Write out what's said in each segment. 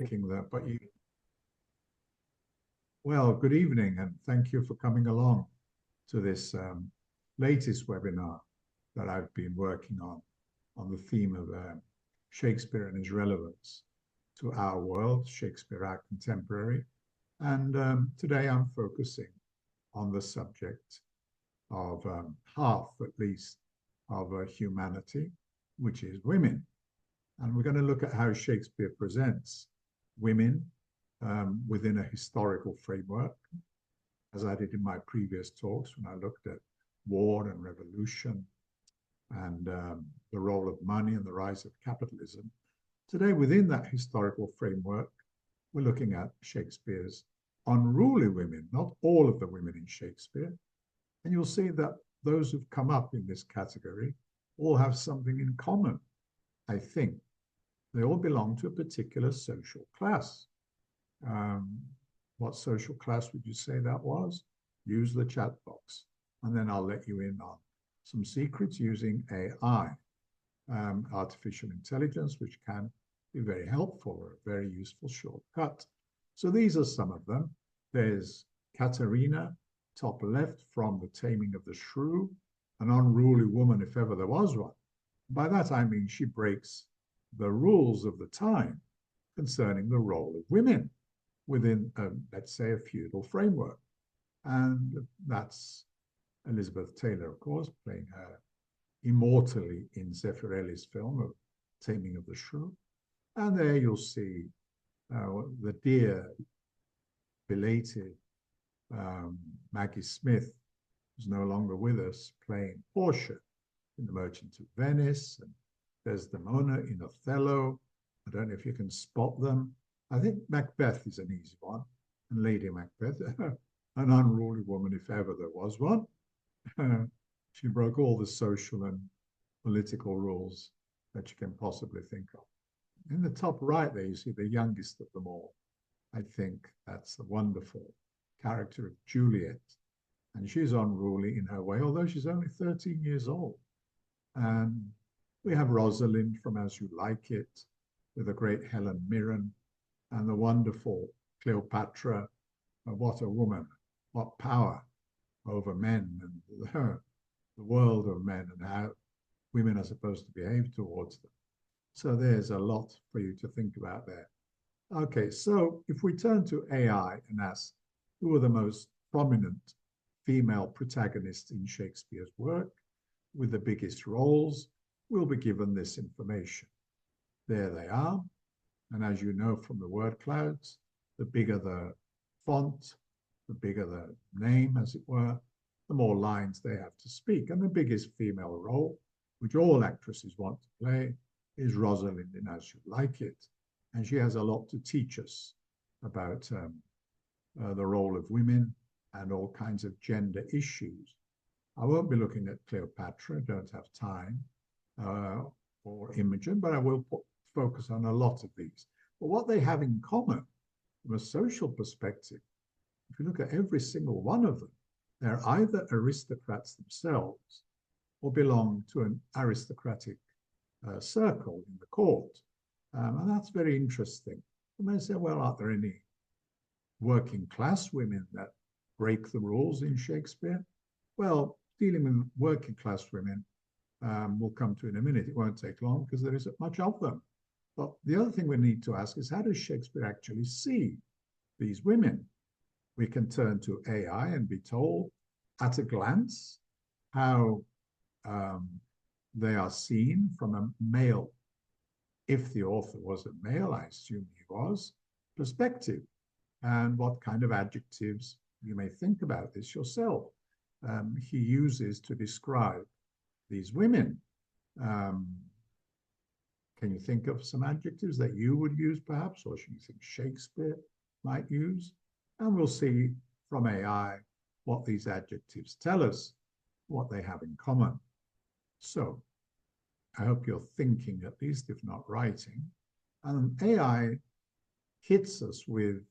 clicking that, but you, well, good evening, and thank you for coming along to this latest webinar that I've been working on the theme of Shakespeare and his relevance to our world, Shakespeare, our contemporary. And today I'm focusing on the subject of half, at least, of humanity, which is women. And we're going to look at how Shakespeare presents women within a historical framework, as I did in my previous talks when I looked at war and revolution and the role of money and the rise of capitalism. Today, within that historical framework, we're looking at Shakespeare's unruly women, not all of the women in Shakespeare. And you'll see that those who've come up in this category all have something in common, I think. They all belong to a particular social class. What social class would you say that was? Use the chat box, and then I'll let you in on some secrets using AI, artificial intelligence, which can be very helpful or a very useful shortcut. So these are some of them. There's Katerina, top left, from The Taming of the Shrew, an unruly woman if ever there was one. By that I mean she breaks the rules of the time concerning the role of women within, let's say, a feudal framework. And that's Elizabeth Taylor, of course, playing her immortally in Zeffirelli's film of Taming of the Shrew. And there you'll see the dear, belated Maggie Smith, who's no longer with us, playing Portia in The Merchant of Venice, and Desdemona in Othello. I don't know if you can spot them. I think Macbeth is an easy one, and Lady Macbeth, an unruly woman if ever there was one. She broke all the social and political rules that you can possibly think of. In the top right there, you see the youngest of them all. I think that's the wonderful character of Juliet. And she's unruly in her way, although she's only 13 years old. And we have Rosalind from As You Like It, with the great Helen Mirren, and the wonderful Cleopatra. What a woman, what power over men and the world of men, and how women are supposed to behave towards them. So there's a lot for you to think about there. Okay, so if we turn to AI and ask who are the most prominent female protagonists in Shakespeare's work with the biggest roles, we'll be given this information. There they are. And as you know from the word clouds, the bigger the font, the bigger the name, as it were, the more lines they have to speak. And the biggest female role, which all actresses want to play, is Rosalind in As You Like It. And she has a lot to teach us about the role of women and all kinds of gender issues. I won't be looking at Cleopatra, don't have time, or Imogen, but I will focus on a lot of these. But what they have in common from a social perspective, if you look at every single one of them, they're either aristocrats themselves or belong to an aristocratic circle in the court. And that's very interesting. You may say, well, aren't there any working class women that break the rules in Shakespeare? Well, dealing with working class women, we'll come to in a minute. It won't take long because there isn't much of them. But the other thing we need to ask is, how does Shakespeare actually see these women? We can turn to AI and be told at a glance how they are seen from a male, if the author was a male, I assume he was, perspective, and what kind of adjectives you may think about this yourself. He uses to describe these women. Can you think of some adjectives that you would use perhaps, or should you think Shakespeare might use? And we'll see from AI what these adjectives tell us, what they have in common. So I hope you're thinking, at least, if not writing. And AI hits us with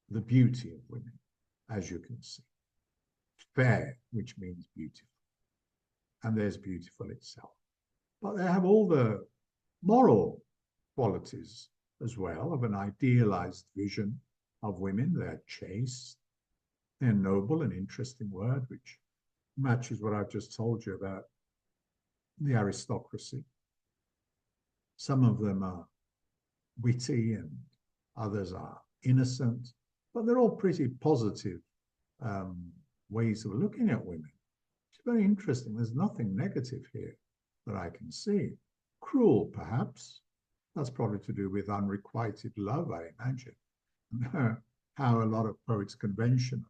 the beauty of women, as you can see. Fair, which means beautiful. And there's beautiful itself. But they have all the moral qualities as well of an idealized vision of women. They're chaste, they're noble, an interesting word, which matches what I've just told you about the aristocracy. Some of them are witty and others are innocent, but they're all pretty positive ways of looking at women. It's very interesting. There's nothing negative here that I can see. Cruel, perhaps. That's probably to do with unrequited love, I imagine. How a lot of poets conventionally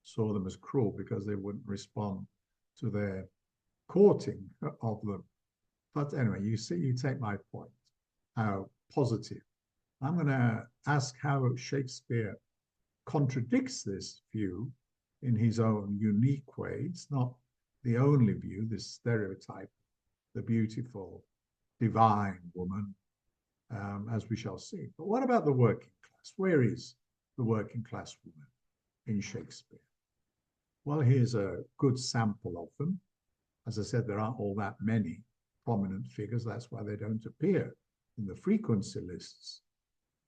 saw them as cruel because they wouldn't respond to their courting of them. But anyway, you see, you take my point, how positive. I'm going to ask how Shakespeare contradicts this view in his own unique way. It's not the only view, this stereotype, the beautiful, divine woman, as we shall see. But what about the working class? Where is the working class woman in Shakespeare? Well, here's a good sample of them. As I said, there aren't all that many prominent figures. That's why they don't appear in the frequency lists.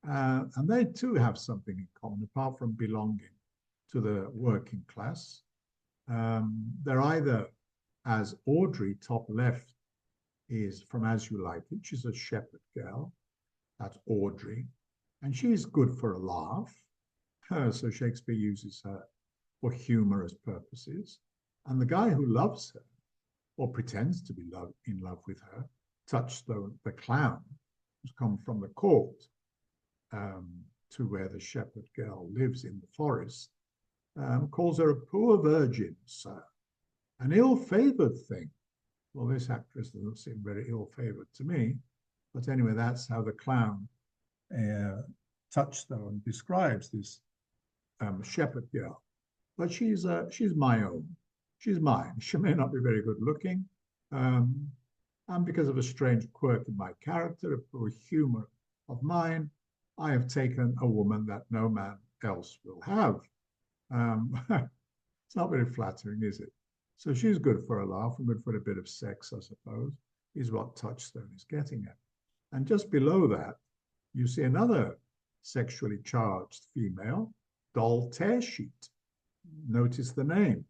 And they too have something in common, apart from belonging to the working class. They're either, as Audrey, top left, is from As You Like It. She's a shepherd girl. That's Audrey. And she's good for a laugh. So Shakespeare uses her for humorous purposes. And the guy who loves her, or pretends to be in love with her, Touchstone, the clown, who's come from the court to where the shepherd girl lives in the forest, calls her a poor virgin, sir, an ill-favored thing. Well, this actress doesn't seem very ill-favored to me. But anyway, that's how the clown Touchstone describes this shepherd girl. But she's my own. She's mine. She may not be very good looking. And because of a strange quirk in my character, a poor humor of mine, I have taken a woman that no man else will have. It's not very flattering, is it? So she's good for a laugh and good for a bit of sex, I suppose, is what Touchstone is getting at. And just below that, you see another sexually charged female, Doll Tear Sheet. Notice the name.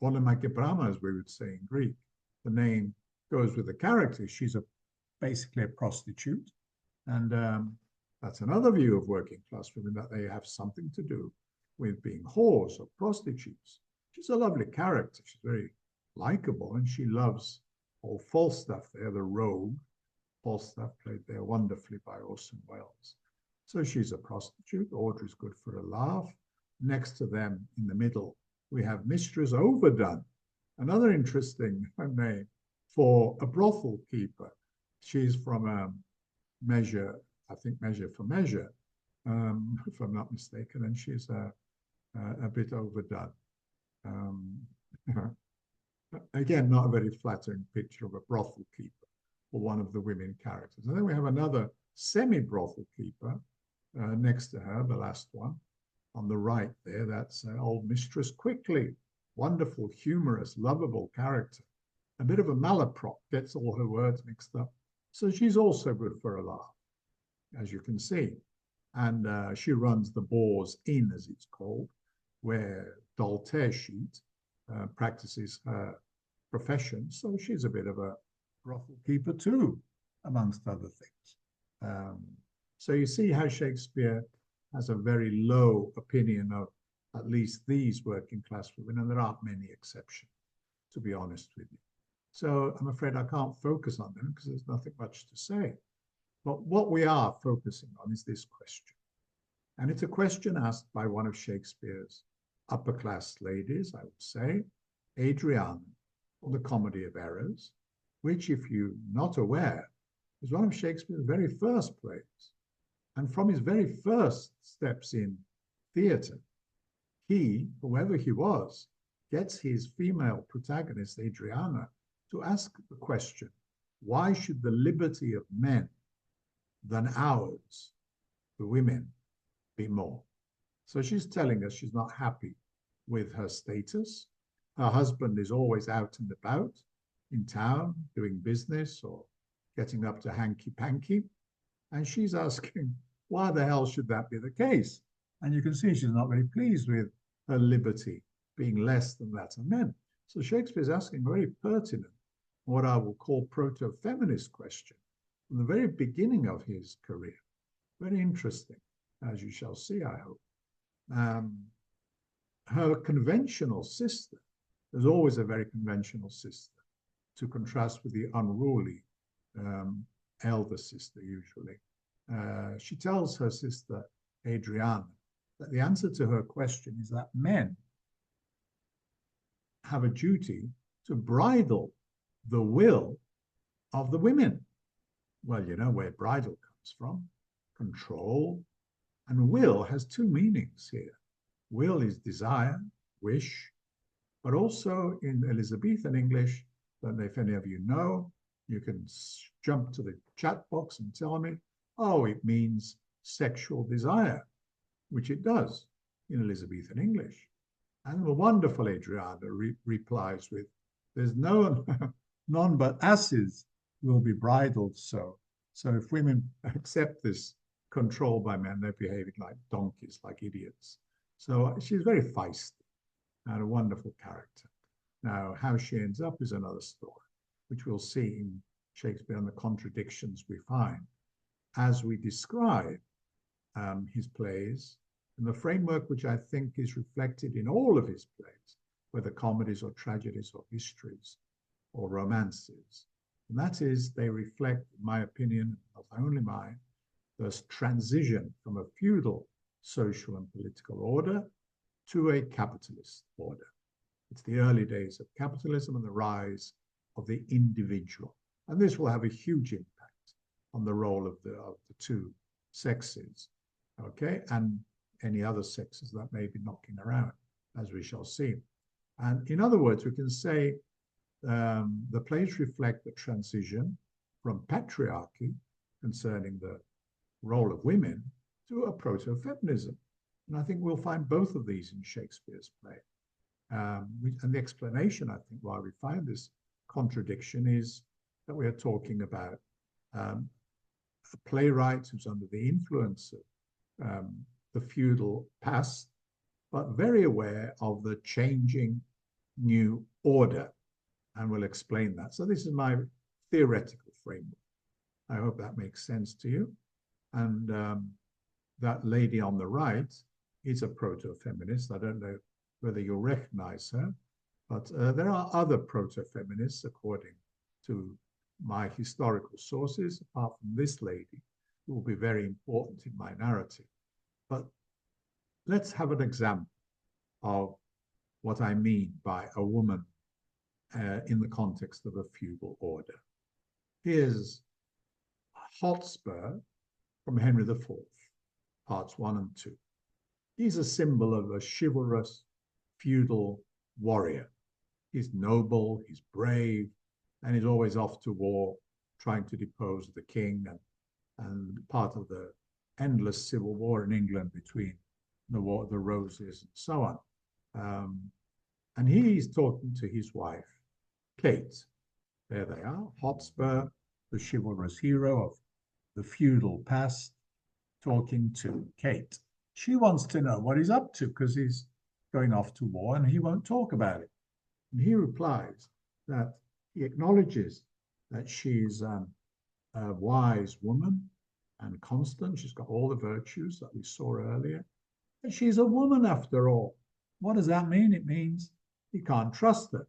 Onomatopoeia, as we would say in Greek. The name goes with the character. She's basically a prostitute. And that's another view of working class women, that they have something to do with being whores or prostitutes. She's a lovely character. She's very likable, and she loves all Falstaff there, the rogue. Falstaff played there wonderfully by Orson Welles. So she's a prostitute. Audrey's good for a laugh. Next to them, in the middle, we have Mistress Overdone, another interesting name for a brothel keeper. She's from Measure, I think Measure for Measure, if I'm not mistaken, and she's a bit overdone. Again, not a very flattering picture of a brothel keeper or one of the women characters. And then we have another semi-brothel keeper next to her, the last one. On the right there, that's old Mistress Quickly. Wonderful, humorous, lovable character. A bit of a malaprop, gets all her words mixed up. So she's also good for a laugh, as you can see. And she runs the Boar's Inn, as it's called, where Doll Tear Sheet practices her profession. So she's a bit of a brothel keeper too, amongst other things. So you see how Shakespeare has a very low opinion of at least these working class women, and there aren't many exceptions, to be honest with you. So I'm afraid I can't focus on them because there's nothing much to say. But what we are focusing on is this question. And it's a question asked by one of Shakespeare's upper class ladies, I would say, Adriana, from the Comedy of Errors, which, if you're not aware, is one of Shakespeare's very first plays. And from his very first steps in theatre, he, whoever he was, gets his female protagonist, Adriana, to ask the question, why should the liberty of men than ours, the women, be more? So she's telling us she's not happy with her status. Her husband is always out and about in town, doing business or getting up to hanky-panky. And she's asking, why the hell should that be the case? And you can see she's not very pleased with her liberty being less than that of men. So Shakespeare's asking a very pertinent, what I will call proto-feminist question from the very beginning of his career. Very interesting, as you shall see, I hope. Her conventional sister, there's always a very conventional sister, to contrast with the unruly elder sister, usually. She tells her sister, Adriana, that the answer to her question is that men have a duty to bridle the will of the women. Well, you know where bridle comes from. Control. And will has two meanings here. Will is desire, wish, but also in Elizabethan English, I don't know if any of you know, you can jump to the chat box and tell me, oh, it means sexual desire, which it does in Elizabethan English. And the wonderful Adriana replies with, there's none but asses will be bridled so. So if women accept this control by men, they're behaving like donkeys, like idiots. So she's very feisty and a wonderful character. Now, how she ends up is another story, which we'll see in Shakespeare and the contradictions we find as we describe his plays in the framework which I think is reflected in all of his plays, whether comedies or tragedies or histories or romances. And that is, they reflect, in my opinion, not only mine, this transition from a feudal social and political order to a capitalist order. It's the early days of capitalism and the rise of the individual. And this will have a huge impact on the role of the two sexes, okay, and any other sexes that may be knocking around, as we shall see. And in other words, we can say the plays reflect the transition from patriarchy concerning the role of women to a proto-feminism. And I think we'll find both of these in Shakespeare's play. And the explanation, I think, why we find this contradiction is that we are talking about a playwright who's under the influence of the feudal past, but very aware of the changing new order. And we'll explain that. So this is my theoretical framework. I hope that makes sense to you. And that lady on the right is a proto-feminist. I don't know whether you'll recognize her, but there are other proto-feminists, according to my historical sources, apart from this lady, who will be very important in my narrative. But let's have an example of what I mean by a woman in the context of a feudal order. Here's Hotspur from Henry IV, parts 1 and 2. He's a symbol of a chivalrous feudal warrior. He's noble, he's brave, and he's always off to war, trying to depose the king, and part of the endless civil war in England between the Roses and so on. And he's talking to his wife, Kate. There they are, Hotspur, the chivalrous hero of the feudal past, talking to Kate. She wants to know what he's up to because he's going off to war and he won't talk about it. And he replies that he acknowledges that she's a wise woman and constant. She's got all the virtues that we saw earlier. And she's a woman after all. What does that mean? It means he can't trust her.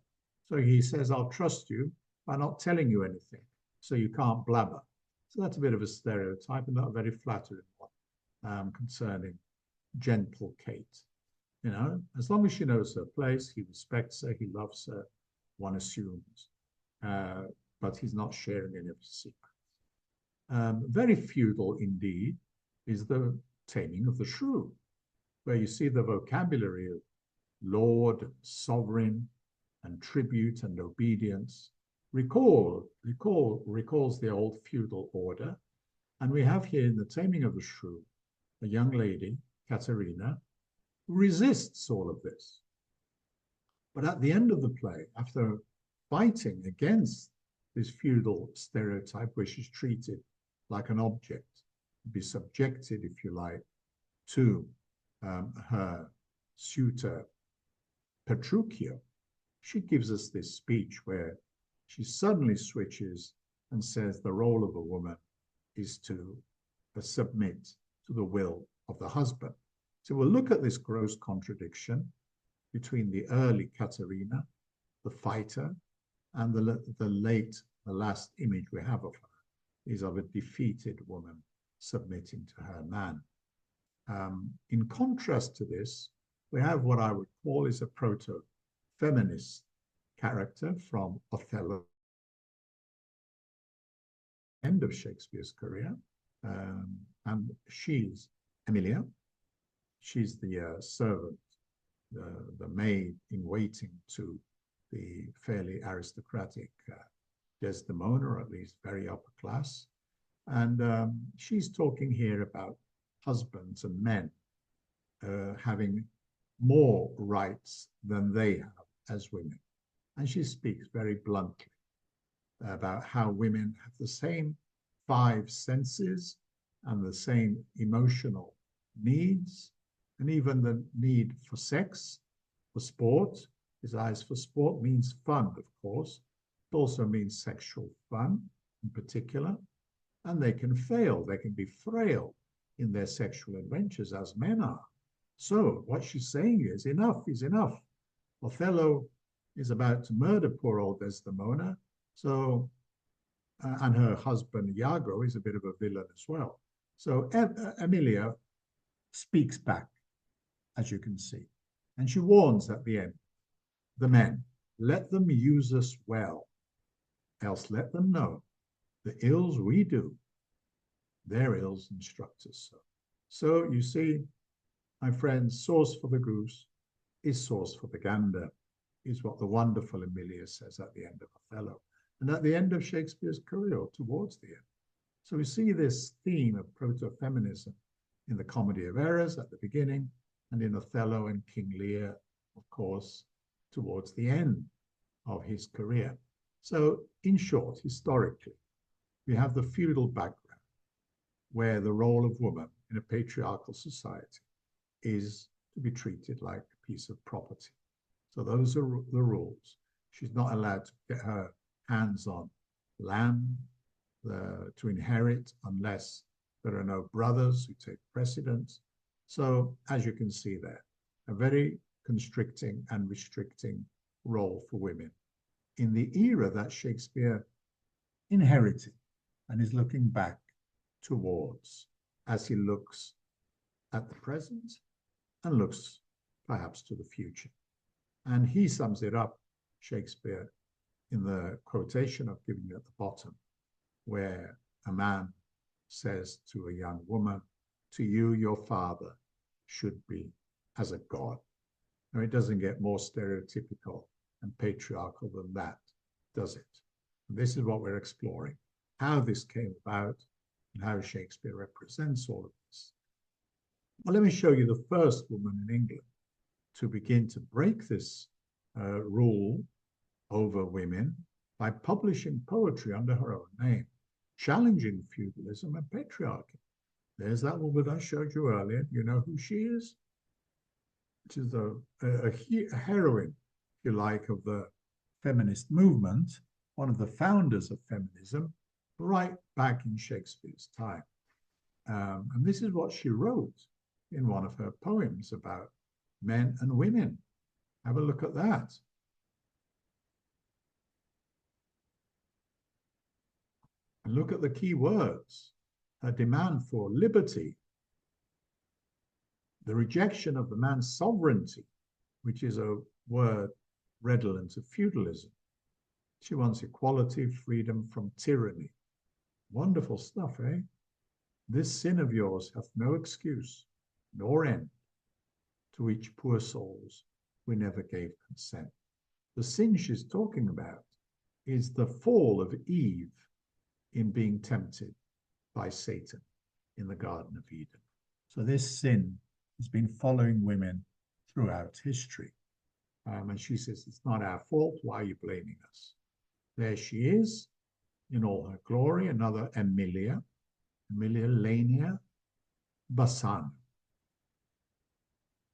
So he says, I'll trust you by not telling you anything, so you can't blabber. So that's a bit of a stereotype and not a very flattering one concerning gentle Kate. You know, as long as she knows her place, he respects her, he loves her, one assumes. But he's not sharing any of his secrets. Very feudal indeed is the Taming of the Shrew, where you see the vocabulary of lord, and sovereign, and tribute and obedience recalls the old feudal order. And we have here in the Taming of the Shrew a young lady, Katharina, who resists all of this. But at the end of the play, after fighting against this feudal stereotype where she's treated like an object, be subjected, if you like, to her suitor Petruchio, she gives us this speech where she suddenly switches and says the role of a woman is to submit to the will of the husband. So we'll look at this gross contradiction between the early Caterina, the fighter, and the last image we have of her is of a defeated woman submitting to her man. In contrast to this, we have what I would call is a proto-feminist character from Othello, end of Shakespeare's career, and she's Emilia. She's the servant, the maid in waiting to the fairly aristocratic Desdemona, or at least very upper class. And she's talking here about husbands and men having more rights than they have as women. And she speaks very bluntly about how women have the same 5 senses and the same emotional needs, and even the need for sex, for sport. Desires for sport means fun, of course. It also means sexual fun in particular. And they can fail, they can be frail in their sexual adventures as men are. So what she's saying is enough is enough. Othello is about to murder poor old Desdemona. So, and her husband Iago is a bit of a villain as well. So Emilia speaks back, as you can see. And she warns at the end, the men, let them use us well, else let them know the ills we do, their ills instruct us so. So you see, my friends, sauce for the goose is sauce for the gander, is what the wonderful Emilia says at the end of Othello, and at the end of Shakespeare's career, towards the end. So we see this theme of proto-feminism in the Comedy of Errors at the beginning, and in Othello and King Lear, of course, towards the end of his career. So in short, historically, we have the feudal background where the role of woman in a patriarchal society is to be treated like a piece of property. So those are the rules. She's not allowed to get her hands on land to inherit unless there are no brothers who take precedence. So as you can see there, a very constricting and restricting role for women in the era that Shakespeare inherited and is looking back towards as he looks at the present and looks perhaps to the future. And he sums it up, Shakespeare, in the quotation of Giving at the bottom, where a man says to a young woman, to you, your father should be as a god. Now, it doesn't get more stereotypical and patriarchal than that, does it? And this is what we're exploring, how this came about and how Shakespeare represents all of this. Well, let me show you the first woman in England to begin to break this rule over women by publishing poetry under her own name, challenging feudalism and patriarchy. There's that woman I showed you earlier. You know who she is? Which is a heroine, if you like, of the feminist movement, one of the founders of feminism, right back in Shakespeare's time. And this is what she wrote in one of her poems about men and women. Have a look at that. And look at the key words. Her demand for liberty, the rejection of the man's sovereignty, which is a word redolent of feudalism. She wants equality, freedom from tyranny. Wonderful stuff, eh? This sin of yours hath no excuse, nor end, to which poor souls we never gave consent. The sin she's talking about is the fall of Eve in being tempted by Satan in the Garden of Eden. So this sin has been following women throughout history. And she says, it's not our fault. Why are you blaming us? There she is in all her glory, another Emilia. Emilia Lania Bassano.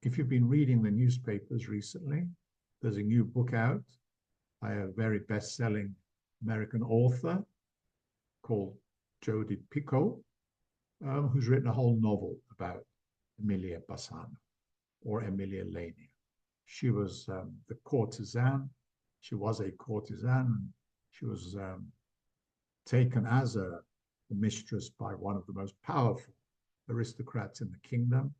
If you've been reading the newspapers recently, there's a new book out by a very best-selling American author called Jodi Picoult, who's written a whole novel about Emilia Bassano, or Emilia Lania. She was the courtesan. She was a courtesan. She was taken as a mistress by one of the most powerful aristocrats in the kingdom,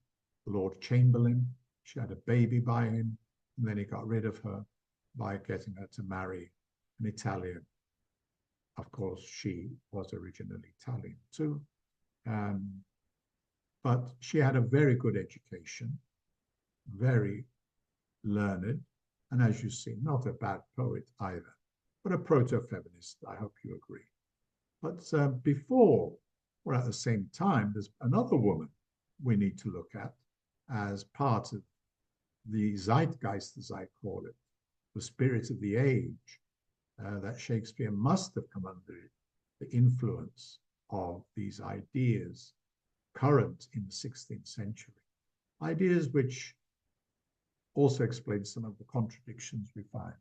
the Lord Chamberlain. She had a baby by him, and then he got rid of her by getting her to marry an Italian. Of course, she was originally Italian too. But she had a very good education, very learned, and as you see, not a bad poet either, but a proto-feminist, I hope you agree. But before, or at the same time, there's another woman we need to look at as part of the zeitgeist, as I call it, the spirit of the age, that Shakespeare must have come under the influence of these ideas current in the 16th century. Ideas which also explain some of the contradictions we find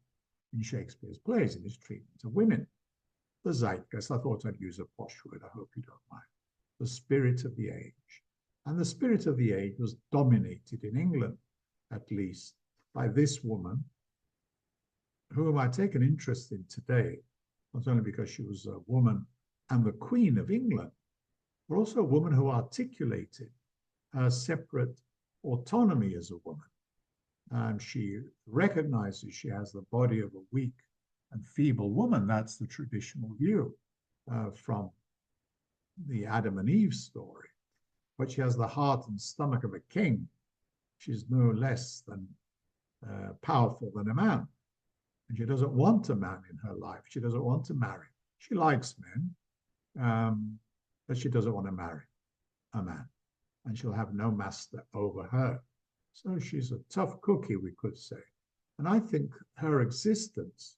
in Shakespeare's plays, in his treatment of women. The zeitgeist, I thought I'd use a posh word, I hope you don't mind. The spirit of the age. And the spirit of the age was dominated in England, at least, by this woman, whom I take an interest in today, not only because she was a woman and the Queen of England, but also a woman who articulated her separate autonomy as a woman. She recognizes she has the body of a weak and feeble woman. That's the traditional view from the Adam and Eve story. But she has the heart and stomach of a king. She's no less than powerful than a man. And she doesn't want a man in her life. She doesn't want to marry. She likes men, but she doesn't want to marry a man. And she'll have no master over her. So she's a tough cookie, we could say. And I think her existence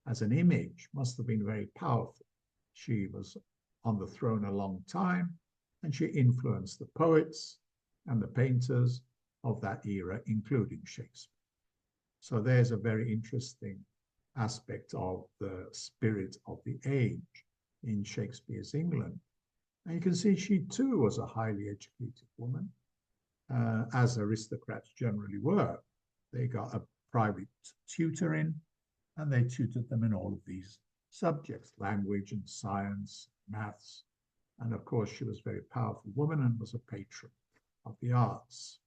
as an image must have been very powerful. She was on the throne a long time, and she influenced the poets and the painters of that era, including Shakespeare. So there's a very interesting aspect of the spirit of the age in Shakespeare's England. And you can see she too was a highly educated woman, as aristocrats generally were. They got a private tutor in, and they tutored them in all of these subjects, language and science, maths. And of course, she was a very powerful woman and was a patron of the arts.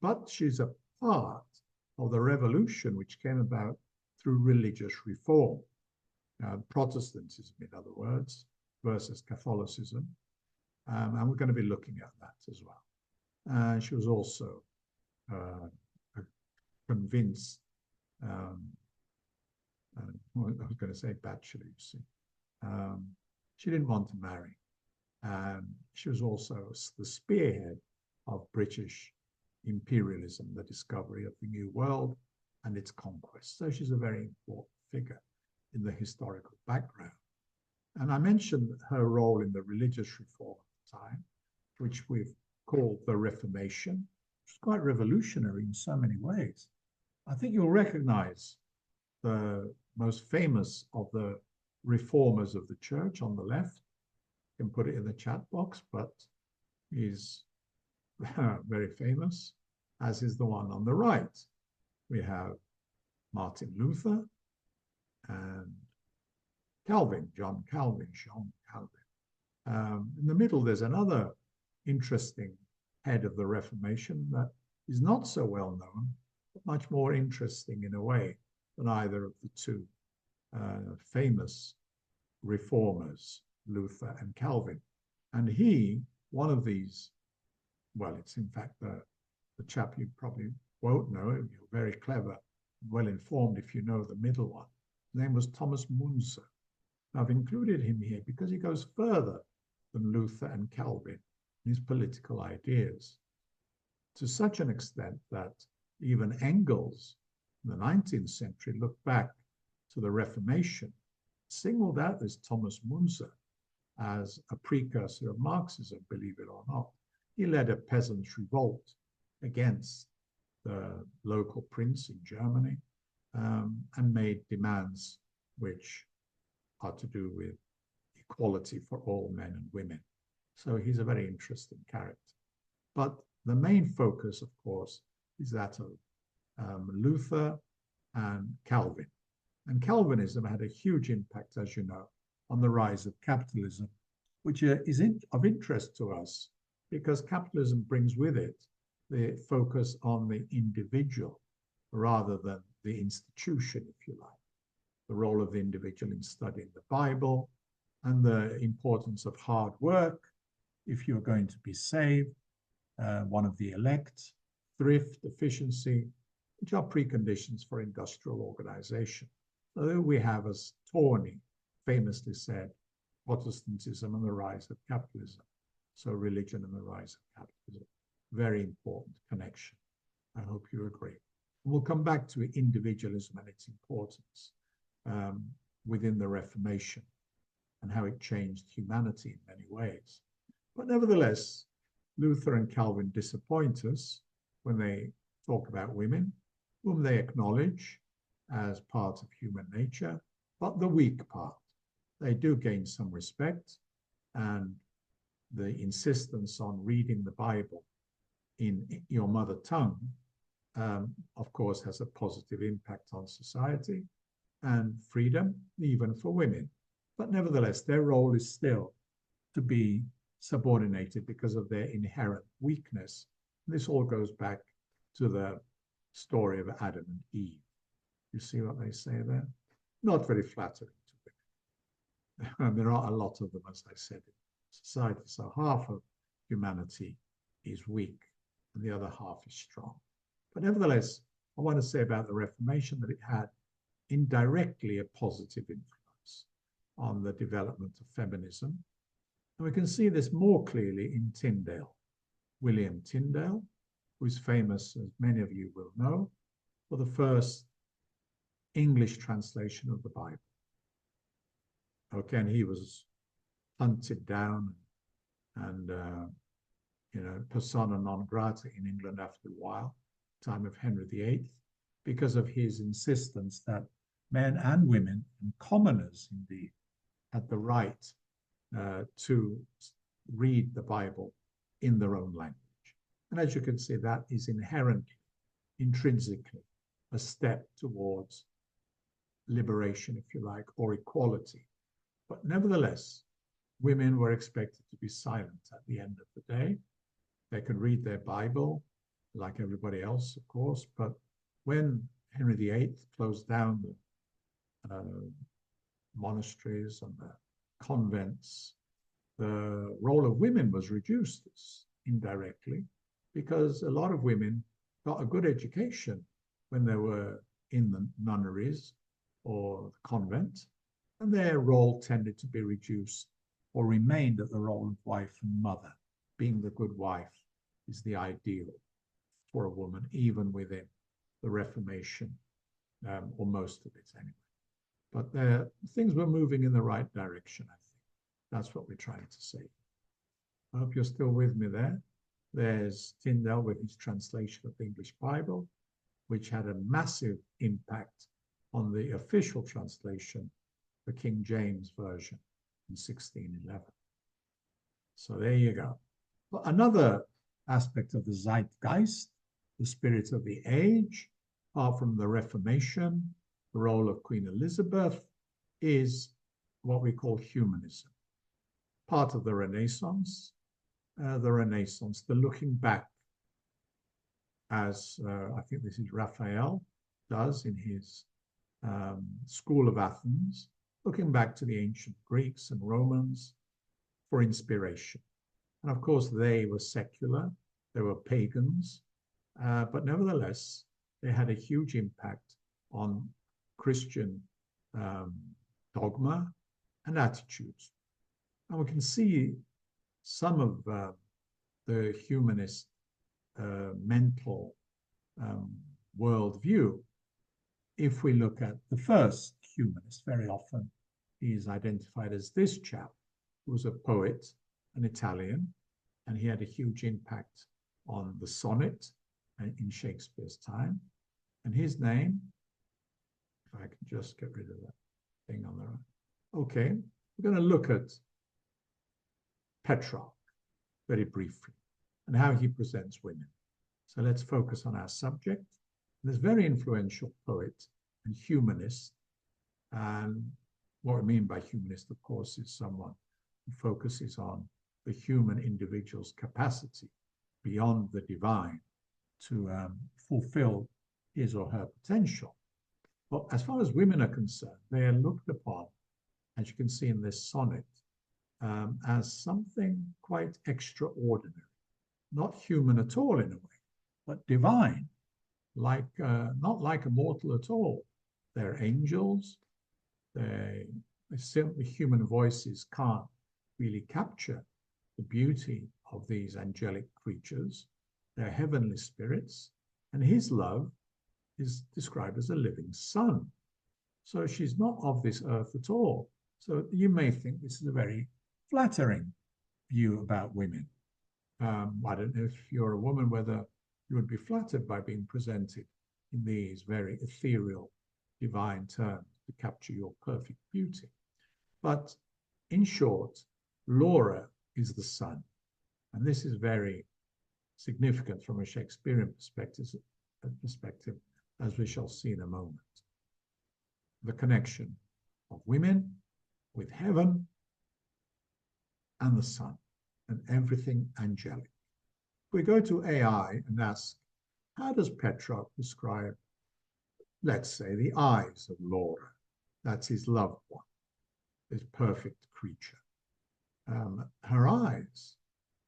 But she's a part of the revolution which came about through religious reform, Protestantism, in other words, versus Catholicism. And we're going to be looking at that as well. She was also convinced, I was going to say bachelor, you see. She didn't want to marry. And she was also the spearhead of British imperialism, the discovery of the New World and its conquest. So she's a very important figure in the historical background. And I mentioned her role in the religious reform at the time, which we've called the Reformation, which was quite revolutionary in so many ways. I think you'll recognize the most famous of the reformers of the church on the left. You can put it in the chat box, but he's very famous, as is the one on the right. We have Martin Luther and Calvin, John Calvin, Jean Calvin. In the middle, there's another interesting head of the Reformation that is not so well known, but much more interesting in a way than either of the two famous reformers, Luther and Calvin. And he, one of these, well, it's in fact the chap you probably won't know. You're very clever, well informed if you know the middle one. His name was Thomas Munzer. I've included him here because he goes further than Luther and Calvin in his political ideas, to such an extent that even Engels in the 19th century looked back to the Reformation, singled out this Thomas Munzer as a precursor of Marxism, believe it or not. He led a peasants' revolt against the local prince in Germany, and made demands which are to do with equality for all men and women. So he's a very interesting character. But the main focus, of course, is that of Luther and Calvin. And Calvinism had a huge impact, as you know, on the rise of capitalism, which is of interest to us because capitalism brings with it the focus on the individual rather than the institution, if you like. The role of the individual in studying the Bible and the importance of hard work if you're going to be saved, one of the elect, thrift, efficiency, which are preconditions for industrial organization. So we have, as Tawney famously said, Protestantism and the rise of capitalism. So religion and the rise of capitalism. Very important connection. I hope you agree. And we'll come back to individualism and its importance within the Reformation and how it changed humanity in many ways. But nevertheless, Luther and Calvin disappoint us when they talk about women, whom they acknowledge as part of human nature, but the weak part. They do gain some respect, and the insistence on reading the Bible in your mother tongue, of course, has a positive impact on society and freedom, even for women. But nevertheless, their role is still to be subordinated because of their inherent weakness. This all goes back to the story of Adam and Eve. You see what they say there? Not very flattering to women. And there are a lot of them, as I said, in society. So half of humanity is weak and the other half is strong. But nevertheless, I want to say about the Reformation that it had indirectly a positive influence on the development of feminism. And we can see this more clearly in Tyndale. William Tyndale, who is famous, as many of you will know, for the first English translation of the Bible. Okay, and he was hunted down and persona non grata in England after a while, time of Henry VIII, because of his insistence that men and women, and commoners indeed, had the right to read the Bible in their own language. And as you can see, that is inherently, intrinsically, a step towards liberation, if you like, or equality. But nevertheless, women were expected to be silent at the end of the day. They could read their Bible like everybody else, of course, but when Henry VIII closed down the monasteries and the convents, the role of women was reduced indirectly because a lot of women got a good education when they were in the nunneries or the convent, and their role tended to be reduced or remained at the role of wife and mother. Being the good wife is the ideal for a woman, even within the Reformation, or most of it anyway. But things were moving in the right direction, I think. That's what we're trying to say. I hope you're still with me there. There's Tyndale with his translation of the English Bible, which had a massive impact on the official translation, the King James Version in 1611. So there you go. But another aspect of the zeitgeist, the spirit of the age, apart from the Reformation, the role of Queen Elizabeth, is what we call humanism. Part of the Renaissance, the looking back, as I think this is Raphael does in his School of Athens, looking back to the ancient Greeks and Romans for inspiration. And of course, they were secular, they were pagans, but nevertheless, they had a huge impact on Christian dogma and attitudes. And we can see some of the humanist mental worldview if we look at the first humanist. Very often he is identified as this chap, who was a poet, an Italian, and he had a huge impact on the sonnet in Shakespeare's time. And his name, if I can just get rid of that thing on the right. Okay, we're going to look at Petrarch very briefly and how he presents women. So let's focus on our subject. This very influential poet and humanist, and what we mean by humanist, of course, is someone who focuses on the human individual's capacity beyond the divine to fulfill his or her potential. But as far as women are concerned, they are looked upon, as you can see in this sonnet, as something quite extraordinary, not human at all in a way, but divine, like not like a mortal at all. They're angels. They simply, human voices can't really capture the beauty of these angelic creatures. They're heavenly spirits, and his love is described as a living sun. So she's not of this earth at all. So you may think this is a very flattering view about women. I don't know if you're a woman, whether you would be flattered by being presented in these very ethereal, divine terms to capture your perfect beauty. But in short, Laura is the sun. And this is very significant from a Shakespearean perspective, as we shall see in a moment. The connection of women with heaven and the sun and everything angelic. If we go to AI and ask, how does Petrarch describe, let's say, the eyes of Laura? That's his loved one, this perfect creature. Her eyes,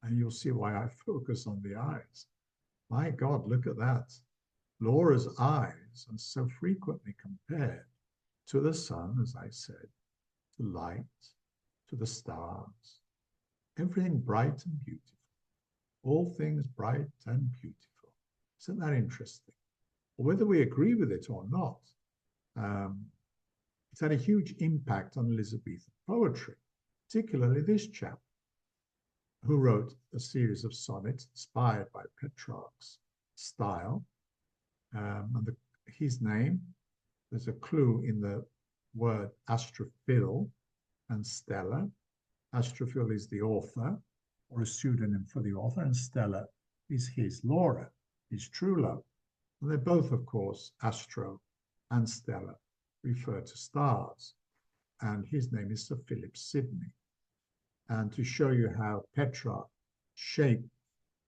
and you'll see why I focus on the eyes. My God, look at that. Laura's eyes are so frequently compared to the sun, as I said, to light, to the stars, everything bright and beautiful, all things bright and beautiful. Isn't that interesting? Whether we agree with it or not, it's had a huge impact on Elizabethan poetry, particularly this chap, who wrote a series of sonnets inspired by Petrarch's style. And his name, there's a clue in the word astrophil and Stella. Astrophil is the author, or a pseudonym for the author, and Stella is his Laura, his true love. And they're both, of course, Astro and Stella, refer to stars. And his name is Sir Philip Sidney. And to show you how Petrarch shaped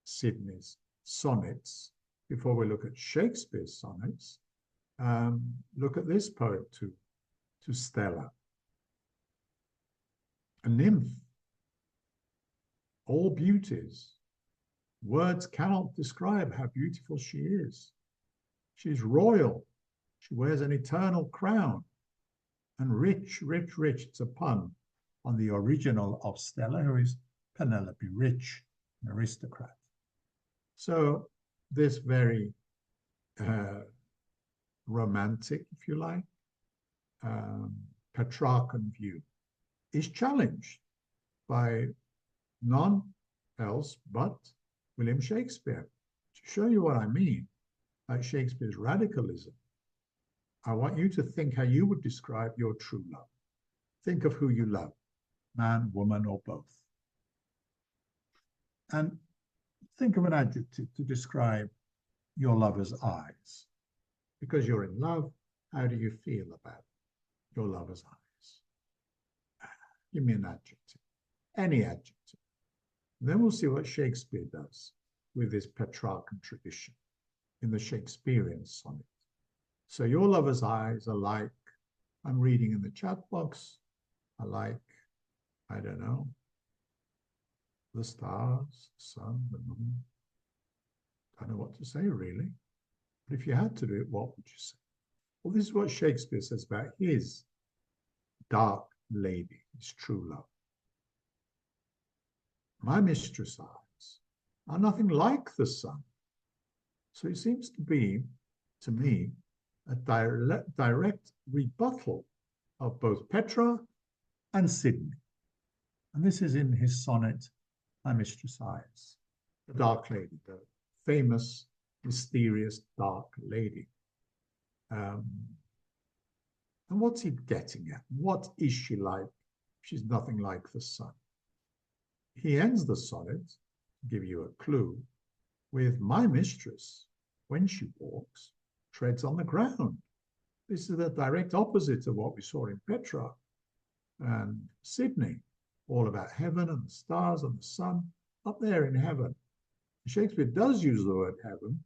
Sidney's sonnets, before we look at Shakespeare's sonnets, look at this poem to Stella. A nymph, all beauties. Words cannot describe how beautiful she is. She's royal. She wears an eternal crown. And rich, rich, rich. It's a pun on the original of Stella, who is Penelope Rich, an aristocrat. So this very romantic, if you like, Petrarchan view is challenged by none else but William Shakespeare. To show you what I mean by Shakespeare's radicalism, I want you to think how you would describe your true love. Think of who you love, man, woman, or both. And think of an adjective to describe your lover's eyes. Because you're in love, how do you feel about your lover's eyes? Give me an adjective, any adjective. And then we'll see what Shakespeare does with this Petrarchan tradition in the Shakespearean sonnet. So your lover's eyes are like, I'm reading in the chat box, are like, I don't know, the stars, the sun, the moon. I don't know what to say, really. But if you had to do it, what would you say? Well, this is what Shakespeare says about his dark lady, his true love. My mistress' eyes are nothing like the sun. So it seems to be, to me, a direct rebuttal of both Petrarch and Sidney. And this is in his sonnet, My Mistress' Eyes, the dark lady, the famous, mysterious dark lady. And what's he getting at? What is she like? She's nothing like the sun. He ends the sonnet, to give you a clue, with my mistress, when she walks, treads on the ground. This is the direct opposite of what we saw in Petrarch and Sidney, all about heaven and the stars and the sun up there in heaven. Shakespeare does use the word heaven,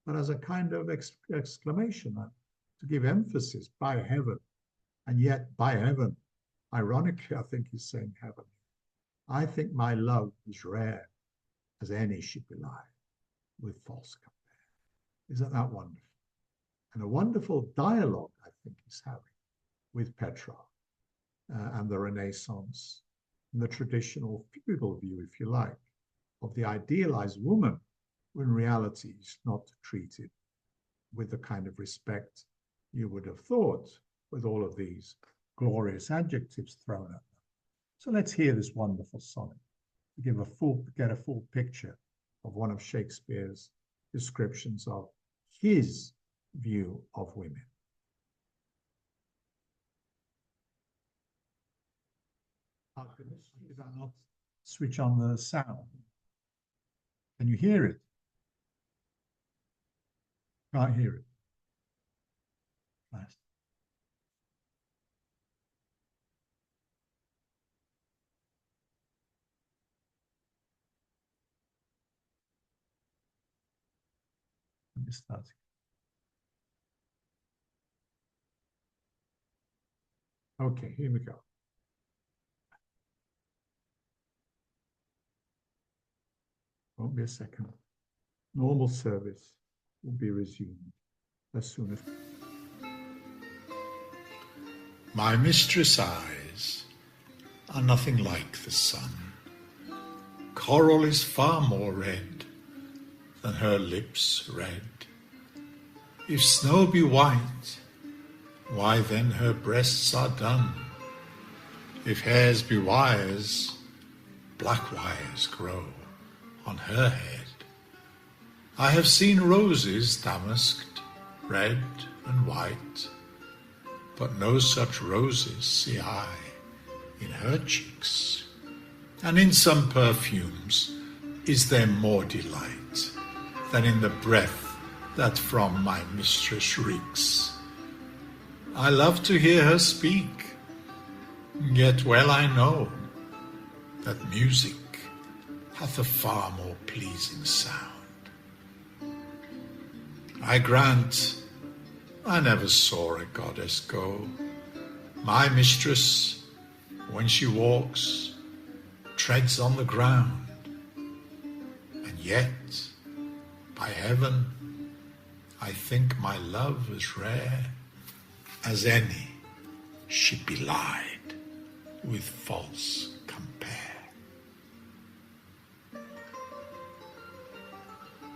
but as a kind of exclamation to give emphasis, by heaven. And yet, by heaven, ironically, I think he's saying heaven. I think my love is rare as any should be lie with false compare. Isn't that wonderful? And a wonderful dialogue, I think, he's having with Petrarch and the Renaissance, and the traditional feudal view, if you like, of the idealized woman, who in reality is not treated with the kind of respect you would have thought, with all of these glorious adjectives thrown at them. So let's hear this wonderful sonnet to get a full picture of one of Shakespeare's descriptions of his view of women. Did I not switch on the sound? Can you hear it? Can't hear it. Nice. Let me start. Okay, here we go. Won't be a second. Normal service will be resumed as soon as. My mistress' eyes are nothing like the sun. Coral is far more red than her lips red. If snow be white, why then her breasts are dun. If hairs be wires, black wires grow on her head. I have seen roses damasked, red and white, but no such roses see I in her cheeks. And in some perfumes is there more delight than in the breath that from my mistress reeks. I love to hear her speak, yet well I know that music hath a far more pleasing sound. I grant I never saw a goddess go. My mistress, when she walks, treads on the ground, and yet, by heaven, I think my love as rare as any should be lied with false compare.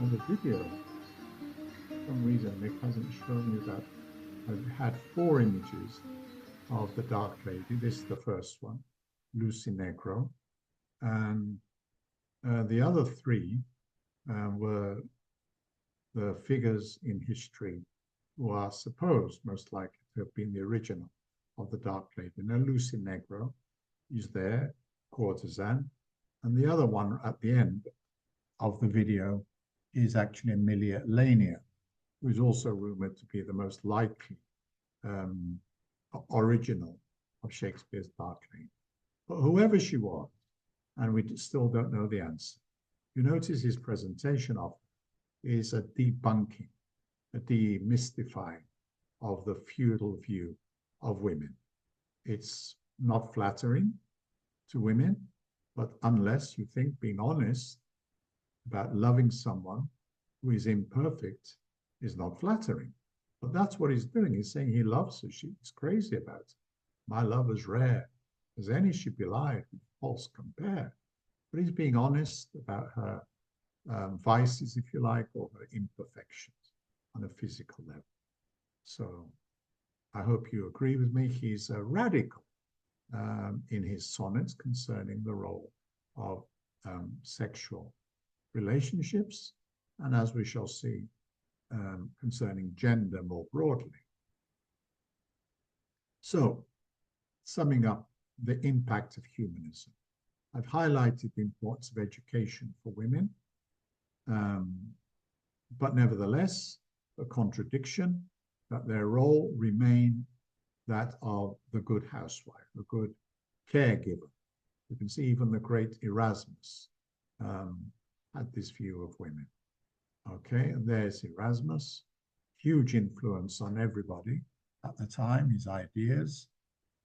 On the video, for some reason Nick hasn't shown you that I've had 4 images of the Dark Lady. This is the first one, Lucy Negro, and the other 3 were the figures in history who are supposed most likely to have been the original of the Dark Lady. Now, Lucy Negro is there, courtesan, and the other one at the end of the video is actually Amelia Lanier, who is also rumored to be the most likely original of Shakespeare's Dark Lady. But whoever she was, and we still don't know the answer, you notice his presentation of is a debunking, a demystifying of the feudal view of women. It's not flattering to women, but unless you think being honest about loving someone who is imperfect is not flattering. But that's what he's doing. He's saying he loves her. She's crazy about it. My love is rare, as any should be lied with false compare. But he's being honest about her vices, if you like, or her imperfections on a physical level. So I hope you agree with me. He's a radical in his sonnets concerning the role of sexual relationships, and as we shall see, concerning gender more broadly. So, summing up the impact of humanism, I've highlighted the importance of education for women, but nevertheless, a contradiction that their role remain that of the good housewife, the good caregiver. You can see even the great Erasmus had this view of women. Okay, and there's Erasmus, huge influence on everybody at the time, his ideas,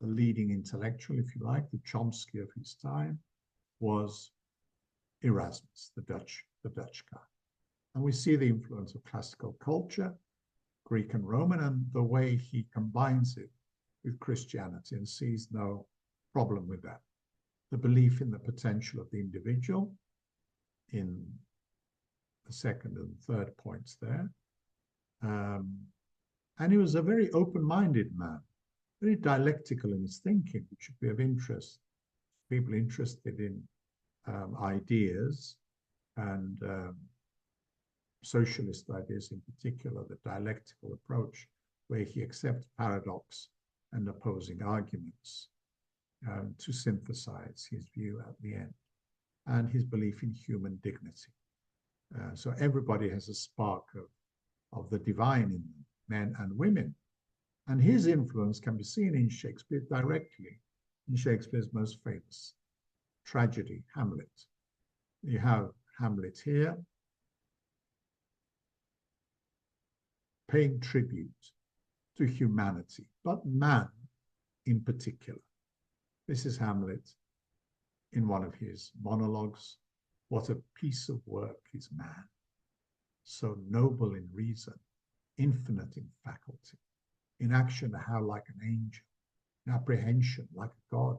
the leading intellectual, if you like, the Chomsky of his time was Erasmus, the Dutch guy. And we see the influence of classical culture, Greek and Roman, and the way he combines it with Christianity and sees no problem with that. The belief in the potential of the individual in the second and third points there. And he was a very open-minded man, very dialectical in his thinking, which should be of interest. People interested in ideas and socialist ideas in particular, the dialectical approach, where he accepts paradox and opposing arguments to synthesize his view at the end, and his belief in human dignity. So everybody has a spark of the divine in them, men and women. And his influence can be seen in Shakespeare directly, in Shakespeare's most famous tragedy, Hamlet. You have Hamlet here paying tribute to humanity, but man in particular. This is Hamlet in one of his monologues. What a piece of work is man, so noble in reason, infinite in faculty, in action how like an angel, in apprehension like a god,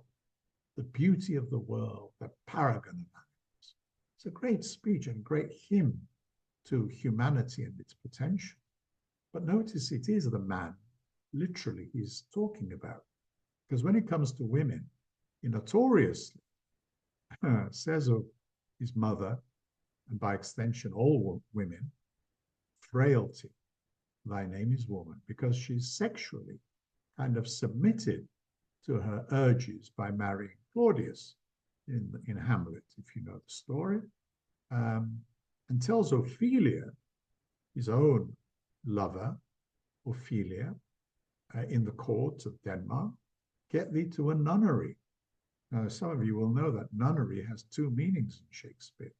the beauty of the world, the paragon of animals. It's a great speech and great hymn to humanity and its potential. But notice it is the man, literally, he's talking about. Because when it comes to women, he notoriously says of his mother, and by extension all women, frailty, thy name is woman, because she's sexually kind of submitted to her urges by marrying Claudius in Hamlet, if you know the story, and tells Ophelia, his own lover, Ophelia, in the court of Denmark, get thee to a nunnery. Now, some of you will know that nunnery has two meanings in Shakespeare.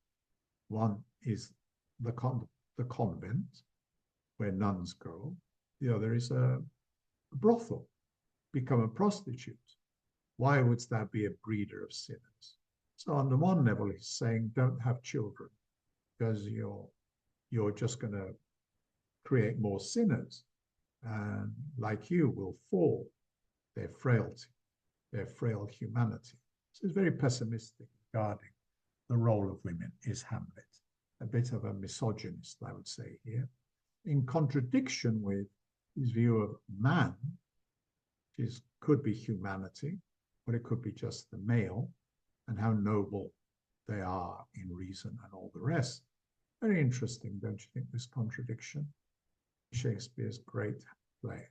One is the convent, where nuns go. The other is a brothel, become a prostitute. Why wouldst thou be a breeder of sinners? So on the one level, he's saying, don't have children, because you're just going to create more sinners, and like you will fall their frailty, their frail humanity. So it's very pessimistic regarding the role of women, is Hamlet. A bit of a misogynist, I would say here, in contradiction with his view of man, which could be humanity, but it could be just the male, and how noble they are in reason and all the rest. Very interesting, don't you think, this contradiction? Shakespeare's great play.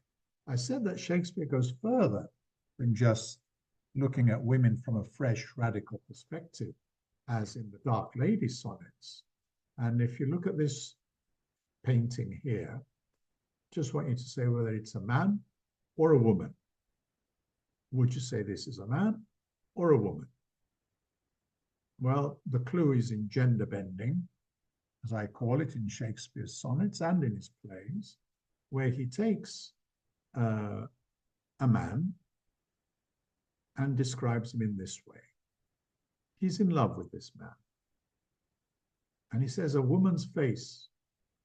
I said that Shakespeare goes further than just looking at women from a fresh, radical perspective, as in the Dark Lady sonnets. And if you look at this painting here, just want you to say whether it's a man or a woman. Would you say this is a man or a woman? Well, the clue is in gender bending, as I call it in Shakespeare's sonnets and in his plays, where he takes a man and describes him in this way. He's in love with this man. And he says, a woman's face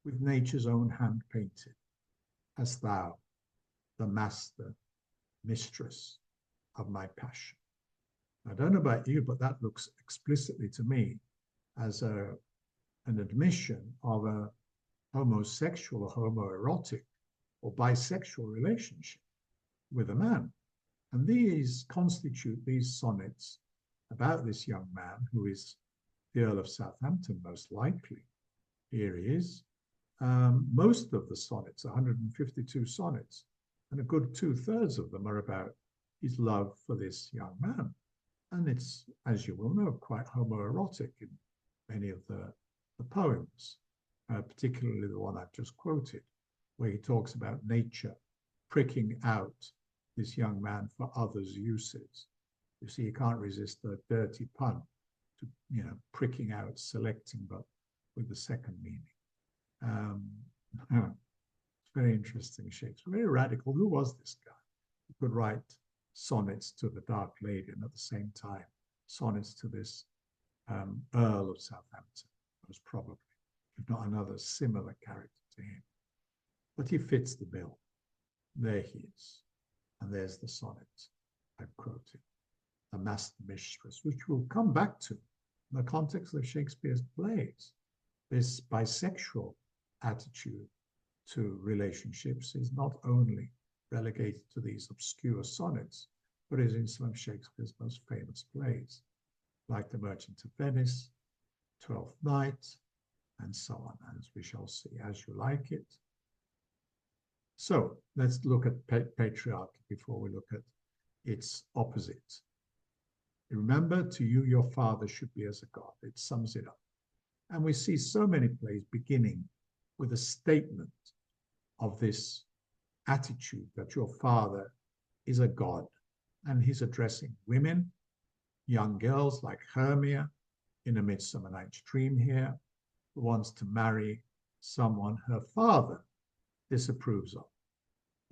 with nature's own hand painted, as thou, the master, mistress of my passion. I don't know about you, but that looks explicitly to me as an admission of a homosexual or homoerotic or bisexual relationship with a man. And these constitute these sonnets about this young man who is the Earl of Southampton, most likely. Here he is. Most of the sonnets, 152 sonnets, and a good 2/3 of them are about his love for this young man. And it's, as you will know, quite homoerotic in many of the poems, particularly the one I've just quoted, where he talks about nature pricking out this young man for others' uses. You see, you can't resist a dirty pun to, pricking out, selecting, but with the second meaning. It's very interesting, Shakespeare, very radical. Who was this guy? He could write sonnets to the Dark Lady and at the same time sonnets to this Earl of Southampton, most probably, if not another similar character to him. But he fits the bill. There he is. And there's the sonnet I've quoted, The Master Mistress, which we'll come back to in the context of Shakespeare's plays. This bisexual attitude to relationships is not only relegated to these obscure sonnets, but is in some of Shakespeare's most famous plays, like The Merchant of Venice, Twelfth Night, and so on, as we shall see, As You Like It. So let's look at patriarchy before we look at its opposite. Remember, to you your father should be as a god. It sums it up. And we see so many plays beginning with a statement of this attitude that your father is a god. And he's addressing women, young girls like Hermia in A Midsummer Night's Dream here, who wants to marry someone her father disapproves of.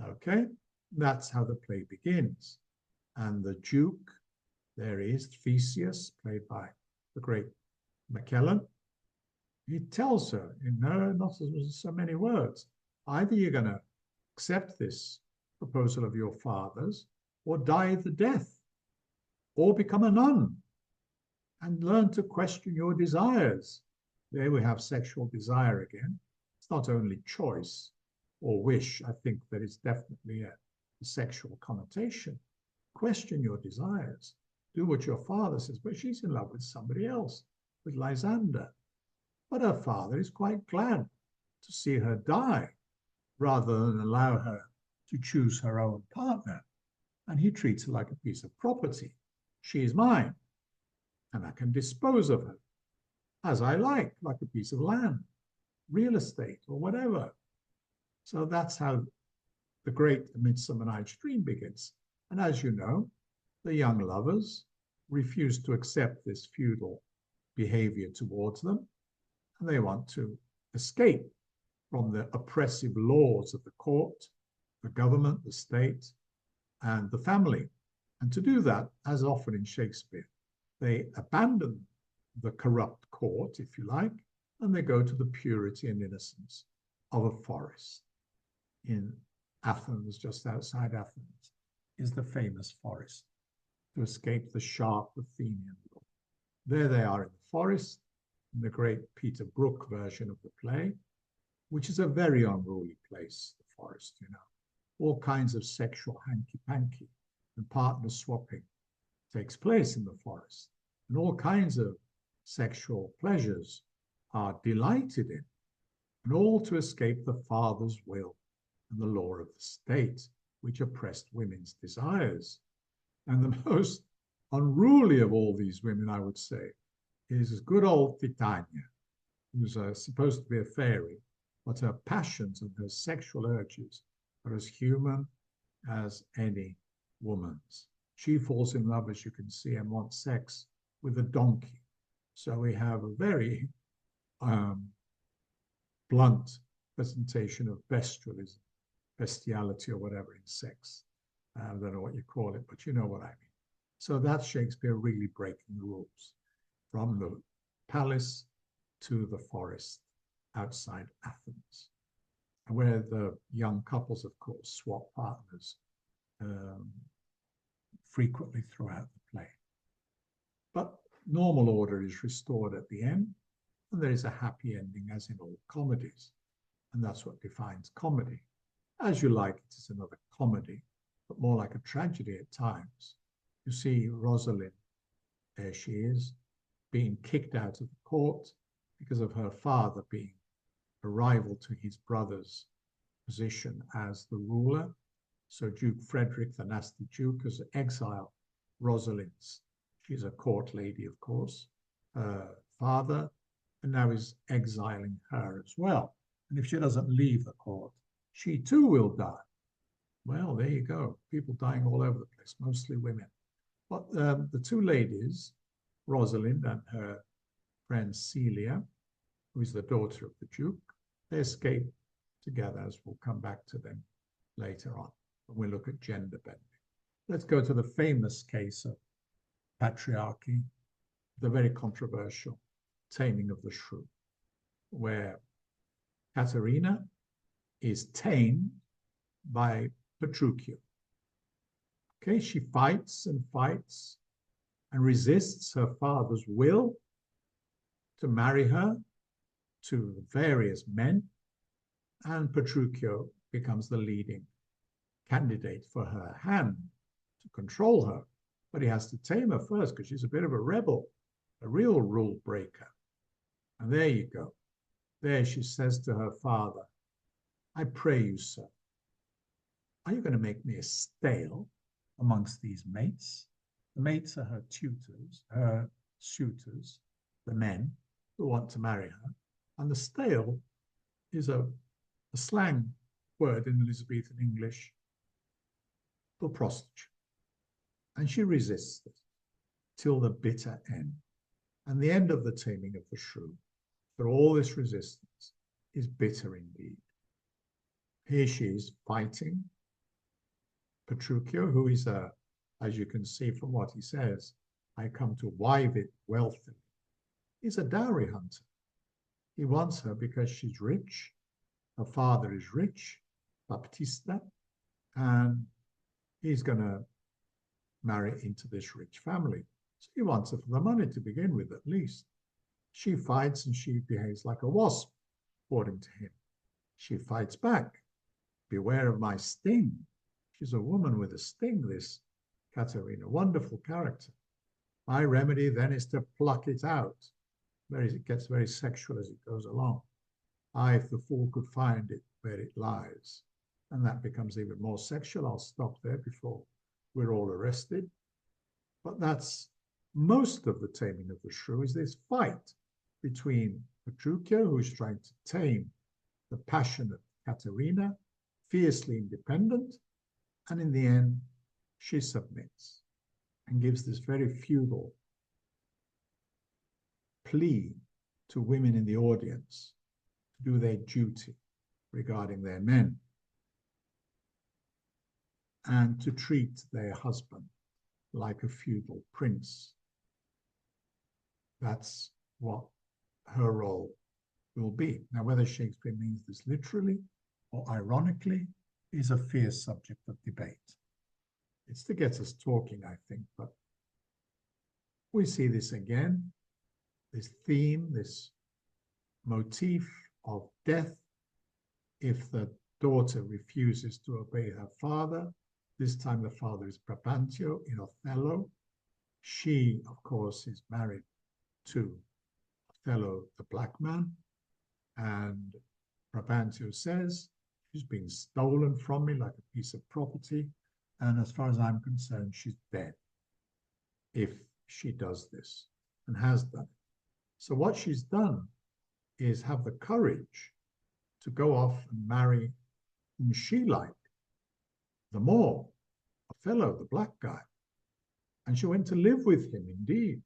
Okay, that's how the play begins. And the Duke, there is Theseus, played by the great McKellen. He tells her, not so many words, either you're going to accept this proposal of your father's, or die the death, or become a nun and learn to question your desires. There we have sexual desire again. It's not only choice or wish. I think there is definitely a sexual connotation. Question your desires. Do what your father says. But she's in love with somebody else, with Lysander. But her father is quite glad to see her die rather than allow her to choose her own partner. And he treats her like a piece of property. She is mine, and I can dispose of her as I like a piece of land, real estate, or whatever. So that's how the great Midsummer Night's Dream begins. And as you know, the young lovers refuse to accept this feudal behavior towards them, and they want to escape from the oppressive laws of the court, the government, the state, and the family. And to do that, as often in Shakespeare, they abandon the corrupt court, if you like, and they go to the purity and innocence of a forest. In Athens, just outside Athens, is the famous forest to escape the sharp Athenian law. There they are in the forest, in the great Peter Brook version of the play, which is a very unruly place, the forest, All kinds of sexual hanky-panky and partner swapping takes place in the forest. And all kinds of sexual pleasures are delighted in, and all to escape the father's will and the law of the state, which oppressed women's desires. And the most unruly of all these women, I would say, is good old Titania, who's supposed to be a fairy, but her passions and her sexual urges are as human as any woman's. She falls in love, as you can see, and wants sex with a donkey. So we have a very blunt presentation of bestialism, bestiality, or whatever in sex. I don't know what you call it, but you know what I mean. So that's Shakespeare really breaking the rules, from the palace to the forest outside Athens, where the young couples, of course, swap partners frequently throughout the play. But normal order is restored at the end, and there is a happy ending, as in all comedies. And that's what defines comedy. As You Like It is another comedy, but more like a tragedy at times. You see Rosalind, there she is, being kicked out of the court because of her father being a rival to his brother's position as the ruler. So Duke Frederick, the nasty Duke, has exiled Rosalind's. She's a court lady, of course, father, and now is exiling her as well. And if she doesn't leave the court, she too will die. Well, there you go. People dying all over the place, mostly women. But the two ladies, Rosalind and her friend Celia, who is the daughter of the Duke, they escape together, as we'll come back to them later on when we look at gender bending. Let's go to the famous case of patriarchy, the very controversial taming of the shrew, where Caterina is tamed by Petruchio. Okay, she fights and fights and resists her father's will to marry her to various men, and Petruchio becomes the leading candidate for her hand to control her. But he has to tame her first because she's a bit of a rebel, a real rule breaker. And there you go. There she says to her father, I pray you, sir, are you going to make me a stale amongst these mates? The mates are her tutors, her suitors, the men who want to marry her. And the stale is a slang word in Elizabethan English for prostitute. And she resists it till the bitter end. And the end of the taming of the shrew, for all this resistance, is bitter indeed. Here she is fighting Petruchio, who is as you can see from what he says, I come to wive it wealthily. He's a dowry hunter. He wants her because she's rich. Her father is rich, Baptista, and he's going to marry into this rich family. So he wants her for the money to begin with, at least. She fights and she behaves like a wasp, according to him. She fights back. Beware of my sting. She's a woman with a sting, this Caterina. Wonderful character. My remedy then is to pluck it out. It gets very sexual as it goes along. If the fool could find it where it lies. And that becomes even more sexual. I'll stop there before we're all arrested. But that's most of the taming of the shrew, is this fight between Petruchio, who's trying to tame the passionate Caterina, fiercely independent, and in the end, she submits and gives this very feudal plea to women in the audience to do their duty regarding their men and to treat their husband like a feudal prince. That's what her role will be. Now, whether Shakespeare means this literally or ironically is a fierce subject of debate. It's to get us talking, I think, but we see this again, this theme, this motif of death. If the daughter refuses to obey her father, this time the father is Brabantio in Othello. She, of course, is married to Othello, the black man, and Brabantio says, she's been stolen from me like a piece of property, and as far as I'm concerned, she's dead if she does this, and has done it. So what she's done is have the courage to go off and marry whom she liked the more, Othello, the black guy. And she went to live with him, indeed,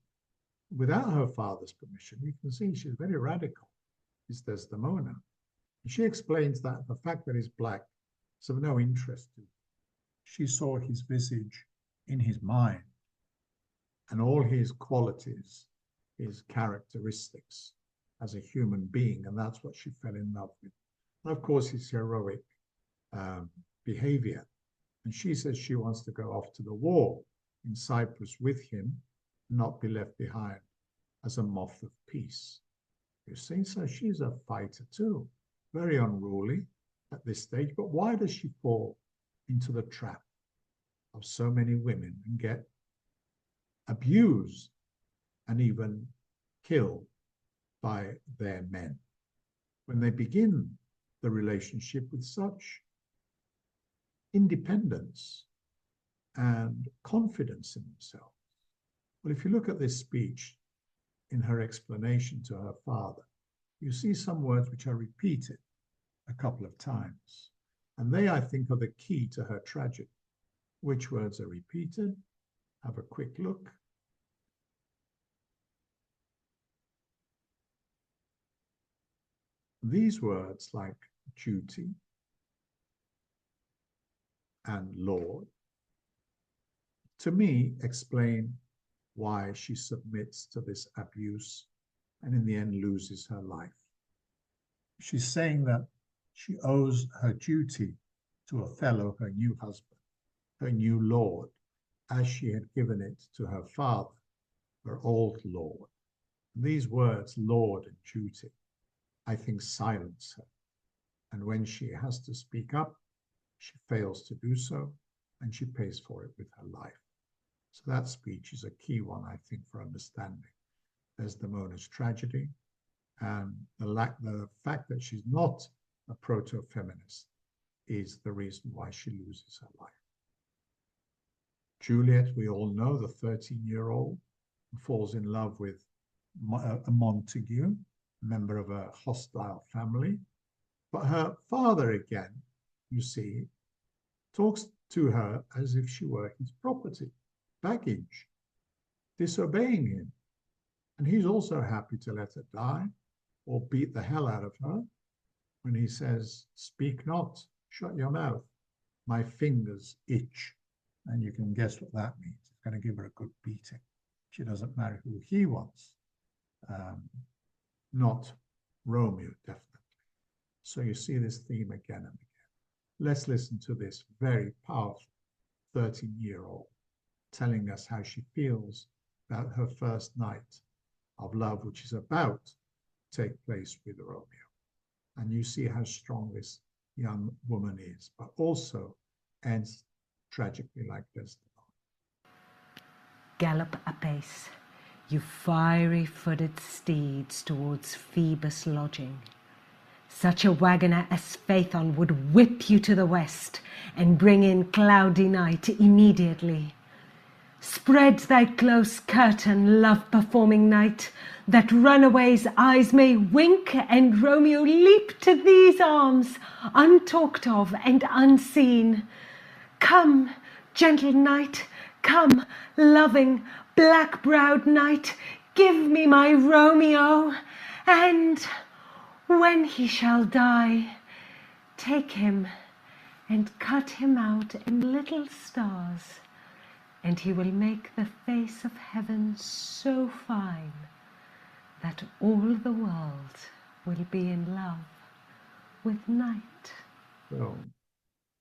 without her father's permission. You can see she's very radical, is Desdemona. And she explains that the fact that he's black is of no interest to her. She saw his visage in his mind and all his qualities, his characteristics as a human being, and that's what she fell in love with. And of course, his heroic behavior. And she says she wants to go off to the war in Cyprus with him, not be left behind as a moth of peace. You see, so she's a fighter too, very unruly at this stage. But why does she fall into the trap? of so many women and get abused and even killed by their men when they begin the relationship with such independence and confidence in themselves. Well, if you look at this speech in her explanation to her father, you see some words which are repeated a couple of times. And they, I think, are the key to her tragedy. Which words are repeated? Have a quick look. These words like duty and Lord, to me, explain why she submits to this abuse and in the end loses her life. She's saying that she owes her duty to Othello, her new husband, her new lord, as she had given it to her father, her old lord. These words, Lord and duty, I think silence her. And when she has to speak up, she fails to do so, and she pays for it with her life. So that speech is a key one, I think, for understanding Desdemona's tragedy and the fact that she's not a proto-feminist is the reason why she loses her life. Juliet, we all know, the 13-year-old who falls in love with a Montague, a member of a hostile family. But her father, again, you see, talks to her as if she were his property, baggage, disobeying him. And he's also happy to let her die or beat the hell out of her when he says, speak not, shut your mouth, my fingers itch. And you can guess what that means. It's going to give her a good beating. She doesn't marry who he wants, not Romeo, definitely. So you see this theme again and again. Let's listen to this very powerful 13-year-old telling us how she feels about her first night of love, which is about to take place with Romeo. And you see how strong this young woman is, but also ends tragically like Desdemona. Gallop apace, you fiery-footed steeds, towards Phoebus' lodging. Such a wagoner as Phaethon would whip you to the west and bring in cloudy night immediately. Spread thy close curtain, love-performing night, that runaways' eyes may wink and Romeo leap to these arms, untalked of and unseen. Come, gentle night, come, loving, black-browed night, give me my Romeo, and when he shall die, take him and cut him out in little stars, and he will make the face of heaven so fine that all the world will be in love with night. So,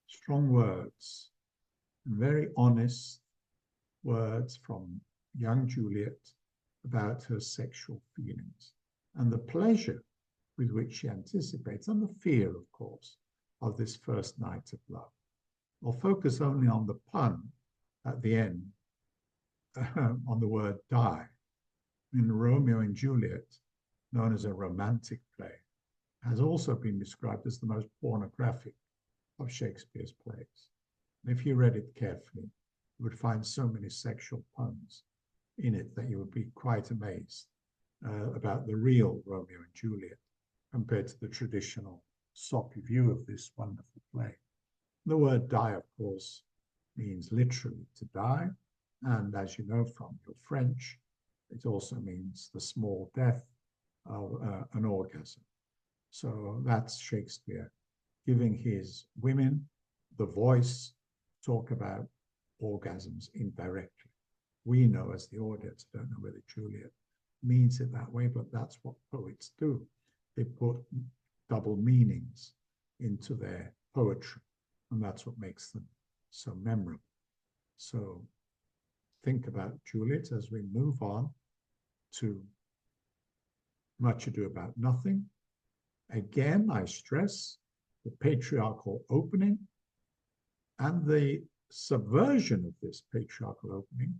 strong words, very honest words from young Juliet about her sexual feelings and the pleasure with which she anticipates, and the fear, of course, of this first night of love. I'll focus only on the pun at the end on the word die. In Romeo and Juliet, known as a romantic play, has also been described as the most pornographic of Shakespeare's plays. And if you read it carefully, you would find so many sexual puns in it that you would be quite amazed about the real Romeo and Juliet compared to the traditional soppy view of this wonderful play. The word die, of course, means literally to die. And as you know from your French, it also means the small death of an orgasm. So that's Shakespeare giving his women the voice to talk about orgasms indirectly. We know as the audience, don't know whether Juliet means it that way, but that's what poets do. They put double meanings into their poetry, and that's what makes them so memorable. So think about Juliet as we move on to Much Ado About Nothing. Again, I stress the patriarchal opening and the subversion of this patriarchal opening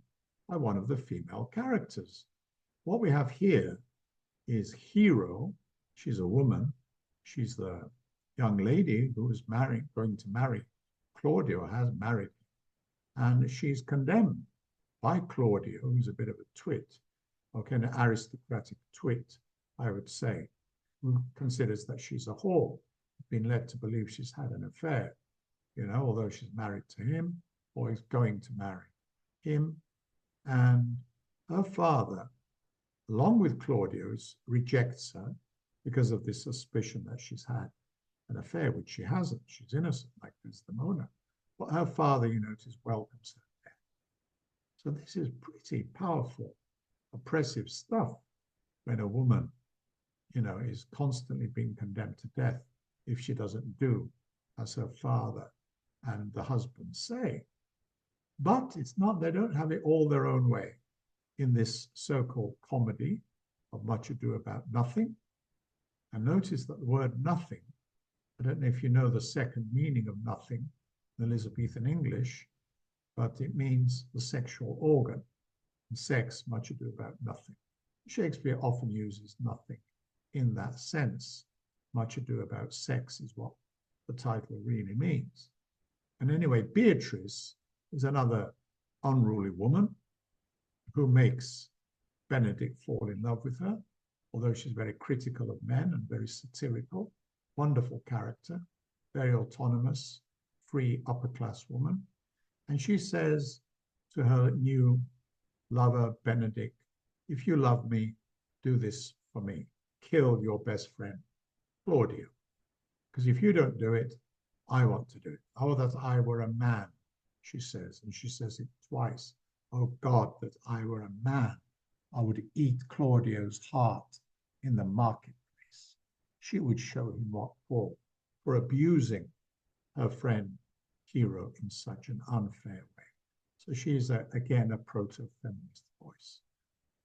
by one of the female characters. What we have here is Hero. She's a woman. She's the young lady who is going to marry Claudio, has married, and she's condemned by Claudio, who's a bit of a twit, or kind of aristocratic twit, I would say, who considers that she's a whore, been led to believe she's had an affair, although she's married to him or is going to marry him. And her father, along with Claudio's, rejects her because of this suspicion that she's had an affair, which she hasn't. She's innocent, like Desdemona. But her father, is welcomes her death. So this is pretty powerful, oppressive stuff when a woman, is constantly being condemned to death if she doesn't do as her father and the husband say. But it's not, they don't have it all their own way in this so-called comedy of Much Ado About Nothing. And notice that the word nothing, I don't know if you know the second meaning of nothing in Elizabethan English, but it means the sexual organ. And sex, Much Ado About Nothing. Shakespeare often uses nothing in that sense. Much Ado About Sex is what the title really means. And anyway, Beatrice is another unruly woman who makes Benedict fall in love with her, although she's very critical of men and very satirical. Wonderful character, very autonomous, free upper-class woman. And she says to her new lover, Benedict, if you love me, do this for me. Kill your best friend, Claudio. Because if you don't do it, I want to do it. Oh, that I were a man, she says. And she says it twice. Oh, God, that I were a man. I would eat Claudio's heart in the marketplace. She would show him what for abusing her friend Hero in such an unfair way. So she's, again, a proto-feminist voice,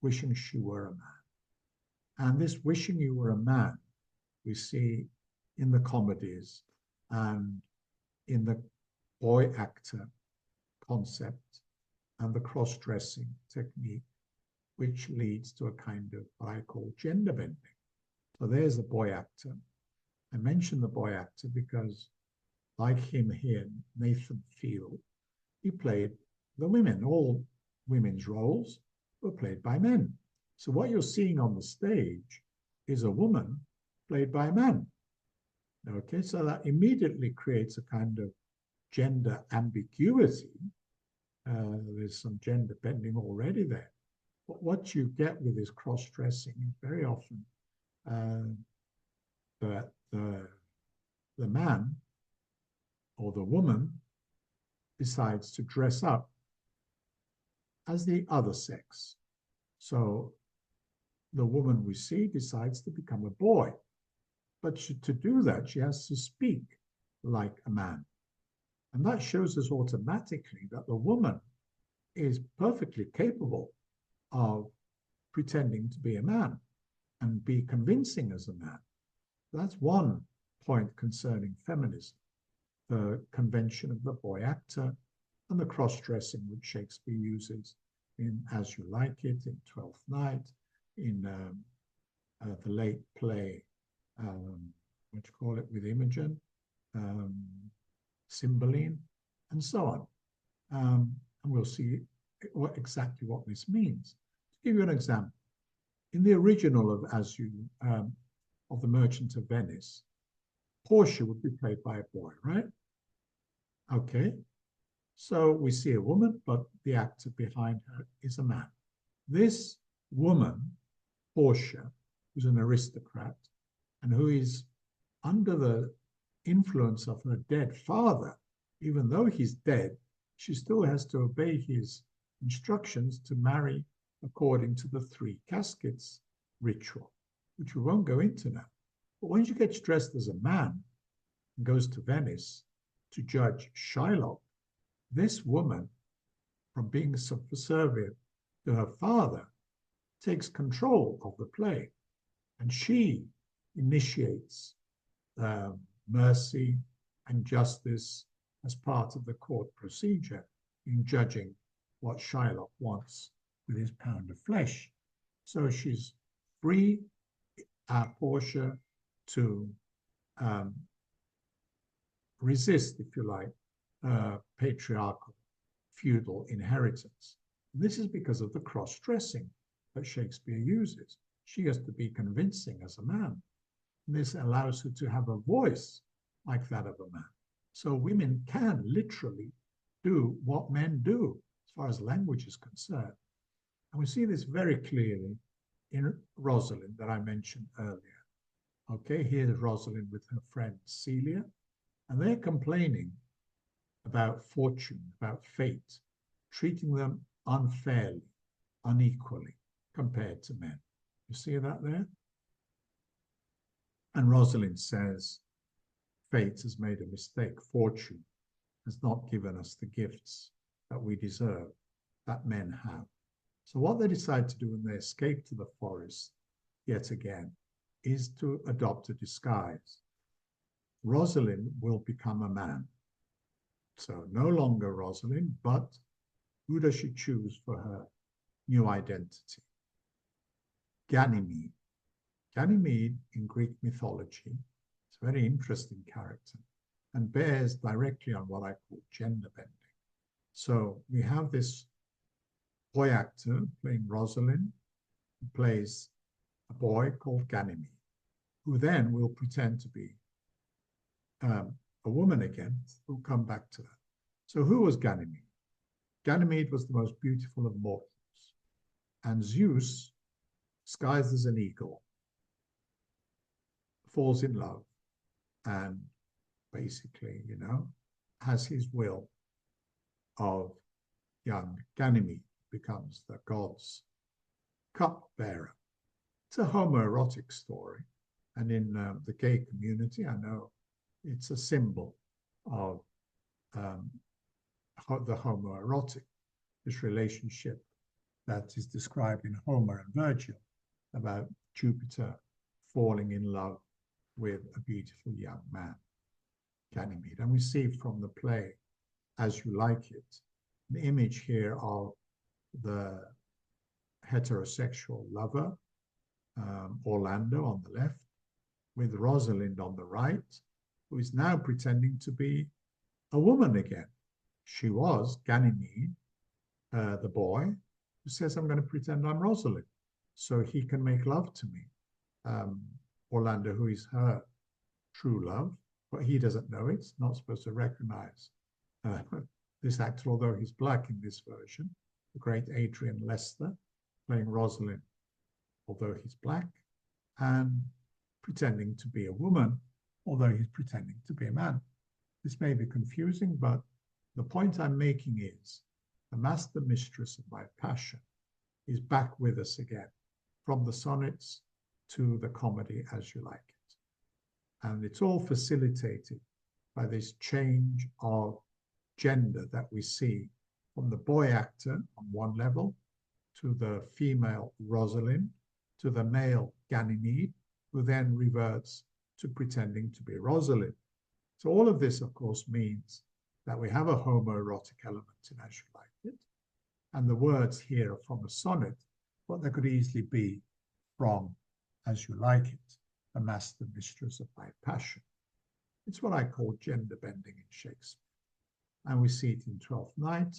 wishing she were a man. And this wishing you were a man, we see in the comedies and in the boy actor concept and the cross-dressing technique, which leads to a kind of what I call gender bending. So there's the boy actor. I mention the boy actor because, like him here, Nathan Field, he played the women. All women's roles were played by men. So what you're seeing on the stage is a woman played by a man. Okay, so that immediately creates a kind of gender ambiguity. There's some gender bending already there. But what you get with this cross-dressing is very often that the man or the woman decides to dress up as the other sex. So the woman we see decides to become a boy. But to do that, she has to speak like a man. And that shows us automatically that the woman is perfectly capable of pretending to be a man and be convincing as a man. That's one point concerning feminism, the convention of the boy actor and the cross-dressing which Shakespeare uses in As You Like It, in Twelfth Night, in the late play, what you call it, with Imogen, Cymbeline, and so on. And we'll see exactly what this means. To give you an example, in the original of of The Merchant of Venice, Portia would be played by a boy, right? Okay, so we see a woman, but the actor behind her is a man. This woman, Portia, who's an aristocrat and who is under the influence of her dead father, even though he's dead, she still has to obey his instructions to marry according to the 3 caskets ritual, which we won't go into now. But when she gets dressed as a man and goes to Venice to judge Shylock, this woman, from being subservient to her father, takes control of the play, and she initiates mercy and justice as part of the court procedure in judging what Shylock wants with his pound of flesh. So she's free, Portia, to resist, if you like, patriarchal feudal inheritance. This is because of the cross-dressing that Shakespeare uses. She has to be convincing as a man. And this allows her to have a voice like that of a man. So women can literally do what men do as far as language is concerned. And we see this very clearly in Rosalind that I mentioned earlier. Okay, here's Rosalind with her friend Celia, and they're complaining about fortune, about fate, treating them unfairly, unequally compared to men. You see that there? And Rosalind says, fate has made a mistake. Fortune has not given us the gifts that we deserve, that men have. So what they decide to do when they escape to the forest, yet again, is to adopt a disguise. Rosalind will become a man. So no longer Rosalind, but who does she choose for her new identity? Ganymede. Ganymede in Greek mythology is a very interesting character and bears directly on what I call gender bending. So we have this boy actor playing Rosalind, who plays a boy called Ganymede, who then will pretend to be a woman again. We'll come back to that. So who was Ganymede? Ganymede was the most beautiful of mortals. And Zeus, disguised as an eagle, falls in love and basically, has his will of young Ganymede, becomes the god's cupbearer. It's a homoerotic story. And in the gay community, I know it's a symbol of the homoerotic, this relationship that is described in Homer and Virgil about Jupiter falling in love with a beautiful young man, Ganymede. And we see from the play, As You Like It, an image here of the heterosexual lover, Orlando on the left, with Rosalind on the right, who is now pretending to be a woman again. She was Ganymede, the boy, who says, I'm going to pretend I'm Rosalind so he can make love to me. Orlando, who is her true love, but he doesn't know it, not supposed to recognize this actor, although he's black in this version, the great Adrian Lester, playing Rosalind, although he's black, and pretending to be a woman, although he's pretending to be a man. This may be confusing, but the point I'm making is the master mistress of my passion is back with us again, from the sonnets to the comedy As You Like It. And it's all facilitated by this change of gender that we see from the boy actor on one level to the female Rosalind to the male Ganymede, who then reverts to pretending to be Rosalind. So all of this, of course, means that we have a homoerotic element in As You Like It. And the words here are from a sonnet, but they could easily be from As You Like It, the master mistress of my passion. It's what I call gender bending in Shakespeare. And we see it in Twelfth Night.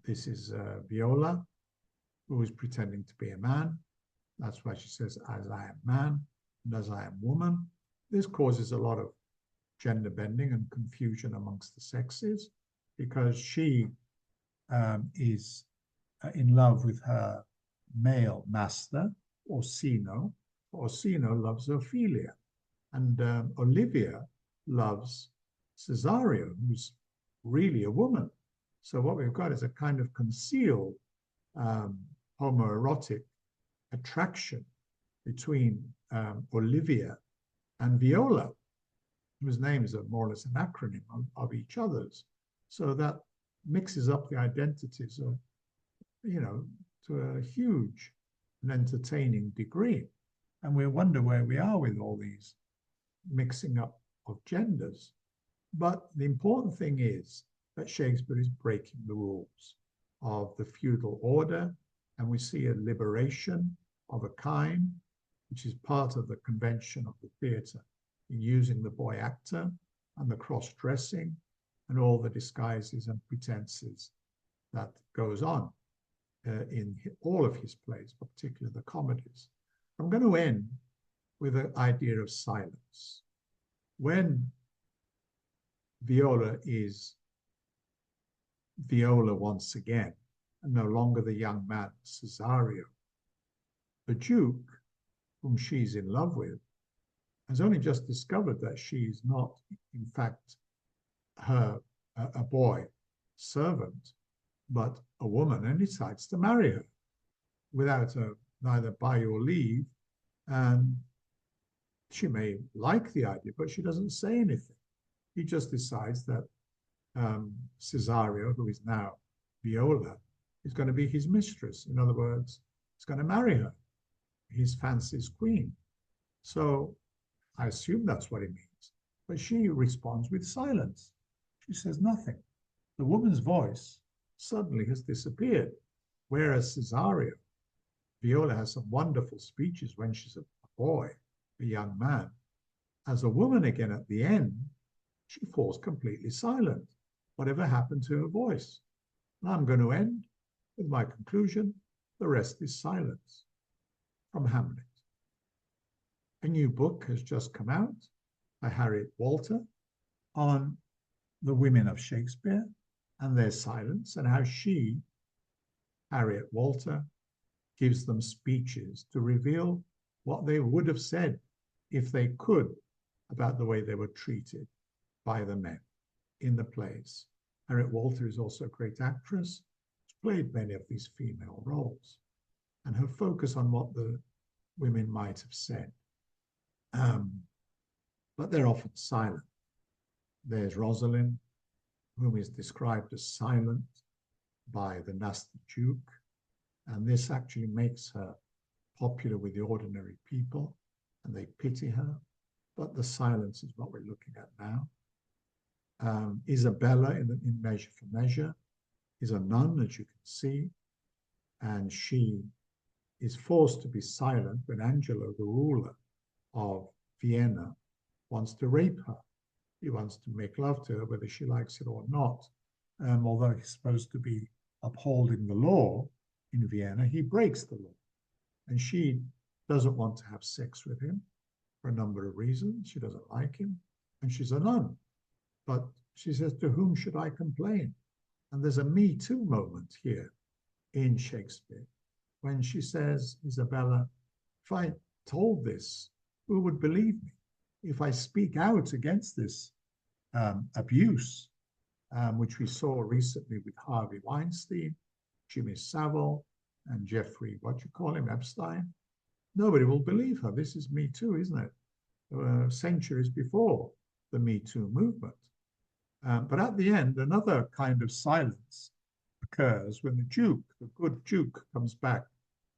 This is Viola, who is pretending to be a man. That's why she says, as I am man and as I am woman. This causes a lot of gender bending and confusion amongst the sexes because she is in love with her male master, Orsino. Orsino loves Ophelia. And Olivia loves Cesario, who's really a woman. So what we've got is a kind of concealed homoerotic attraction between Olivia and Viola, whose names are more or less an acronym of each other's. So that mixes up the identities of, to a huge and entertaining degree. And we wonder where we are with all these mixing up of genders. But the important thing is that Shakespeare is breaking the rules of the feudal order, and we see a liberation of a kind, which is part of the convention of the theatre, in using the boy actor and the cross-dressing and all the disguises and pretenses that goes on in all of his plays, but particularly the comedies. I'm going to end with the idea of silence. When Viola is Viola once again, and no longer the young man Cesario, the Duke, whom she's in love with, has only just discovered that she's not, in fact, a boy servant, but a woman, and decides to marry her without neither by or leave. And she may like the idea, but she doesn't say anything. He just decides that Cesario, who is now Viola, is going to be his mistress. In other words, he's going to marry her, his fancy's queen. So I assume that's what it means. But she responds with silence. She says nothing. The woman's voice suddenly has disappeared. Whereas Cesario, Viola has some wonderful speeches when she's a boy, a young man. As a woman again at the end, she falls completely silent. Whatever happened to her voice? And I'm going to end with my conclusion. The rest is silence. From Hamlet. A new book has just come out by Harriet Walter on the women of Shakespeare and their silence, and how she, Harriet Walter, gives them speeches to reveal what they would have said if they could about the way they were treated by the men in the plays. Harriet Walter is also a great actress. She's played many of these female roles, and her focus on what the women might have said. But they're often silent. There's Rosalind, whom is described as silent by the nasty Duke, and this actually makes her popular with the ordinary people, and they pity her, but the silence is what we're looking at now. Isabella in Measure for Measure is a nun, as you can see, and she is forced to be silent when Angelo, the ruler of Vienna, wants to rape her. He wants to make love to her, whether she likes it or not. Although he's supposed to be upholding the law in Vienna, he breaks the law. And she doesn't want to have sex with him for a number of reasons. She doesn't like him, and she's a nun. But she says, to whom should I complain? And there's a Me Too moment here in Shakespeare when she says, Isabella, if I told this, who would believe me? If I speak out against this abuse, which we saw recently with Harvey Weinstein, Jimmy Savile, and Jeffrey, Epstein, nobody will believe her. This is Me Too, isn't it? Centuries before the Me Too movement. But at the end, another kind of silence occurs when the Duke, the good Duke, comes back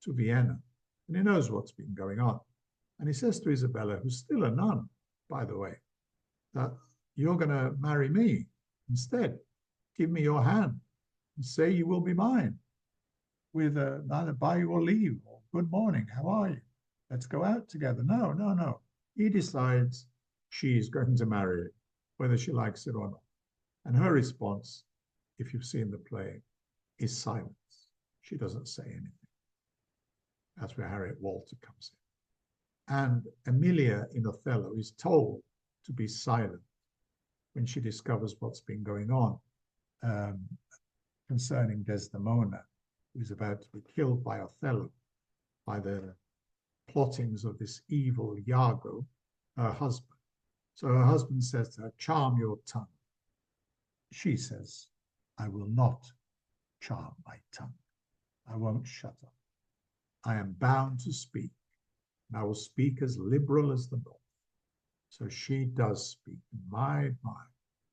to Vienna, and he knows what's been going on. And he says to Isabella, who's still a nun, by the way, that you're going to marry me instead. Give me your hand and say you will be mine with neither by or leave or good morning, how are you? Let's go out together. No, no, no. He decides she's going to marry him, whether she likes it or not. And her response, if you've seen the play, is silence. She doesn't say anything. That's where Harriet Walter comes in. And Emilia in Othello is told to be silent when she discovers what's been going on concerning Desdemona, who's about to be killed by Othello, by the plottings of this evil Iago, her husband. So her husband says to her, charm your tongue. She says, I will not charm my tongue. I won't shut up. I am bound to speak, and I will speak as liberal as the North. So she does speak. My,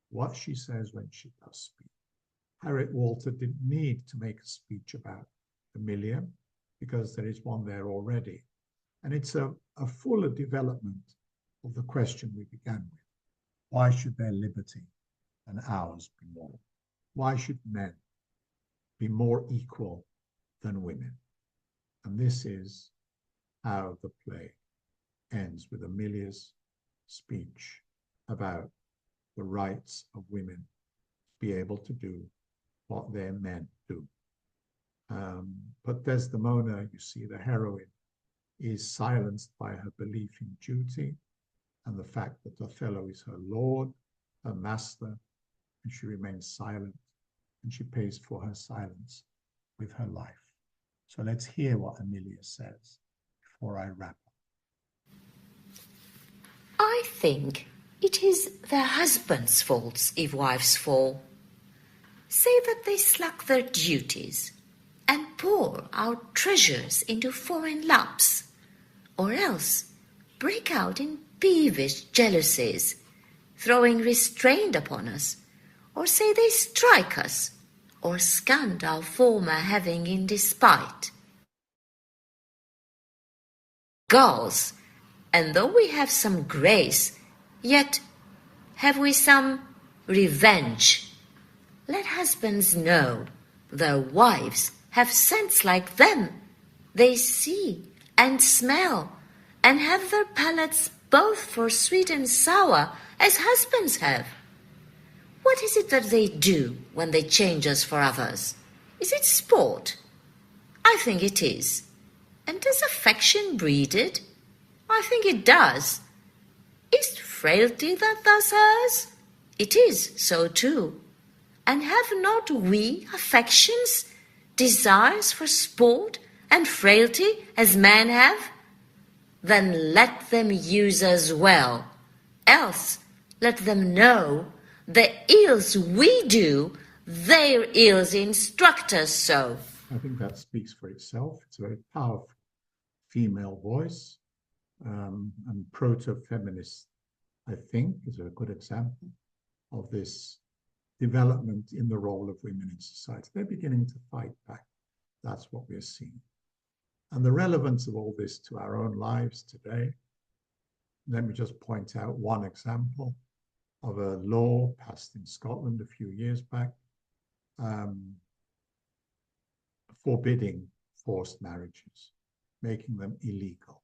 what she says when she does speak. Harriet Walter didn't need to make a speech about Emilia, because there is one there already. And it's a fuller development of the question we began with. Why should their liberty and ours be more? Why should men be more equal than women? And this is how the play ends, with Amelia's speech about the rights of women to be able to do what their men do. But Desdemona, you see, the heroine, is silenced by her belief in duty and the fact that Othello is her lord, her master, and she remains silent, and she pays for her silence with her life. So let's hear what Amelia says before I wrap up. I think it is their husbands' faults if wives fall. Say that they slack their duties and pour out treasures into foreign laps, or else break out in peevish jealousies, throwing restraint upon us, or say they strike us, or scant our former having in despite. Gauls, and though we have some grace, yet have we some revenge. Let husbands know their wives have sense like them. They see and smell, and have their palates both for sweet and sour, as husbands have. What is it that they do when they change us for others? Is it sport? I think it is. And does affection breed it? I think it does. Is frailty that thus hers? It is so too. And have not we affections, desires for sport and frailty as men have? Then let them use us well. Else let them know the ills we do, their ills instruct us so. I think that speaks for itself. It's a very powerful female voice, and proto-feminist, I think, is a good example of this development in the role of women in society. They're beginning to fight back. That's what we're seeing. And the relevance of all this to our own lives today, let me just point out one example of a law passed in Scotland a few years back, forbidding forced marriages, making them illegal.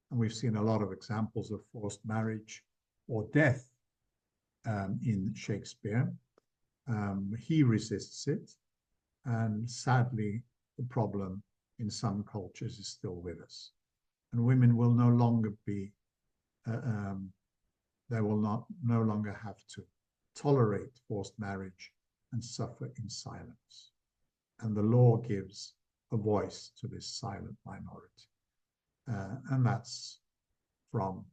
And we've seen a lot of examples of forced marriage or death in Shakespeare. He resists it, and sadly, the problem in some cultures is still with us. And women will no longer be, they will no longer have to tolerate forced marriage and suffer in silence. And the law gives a voice to this silent minority. And that's from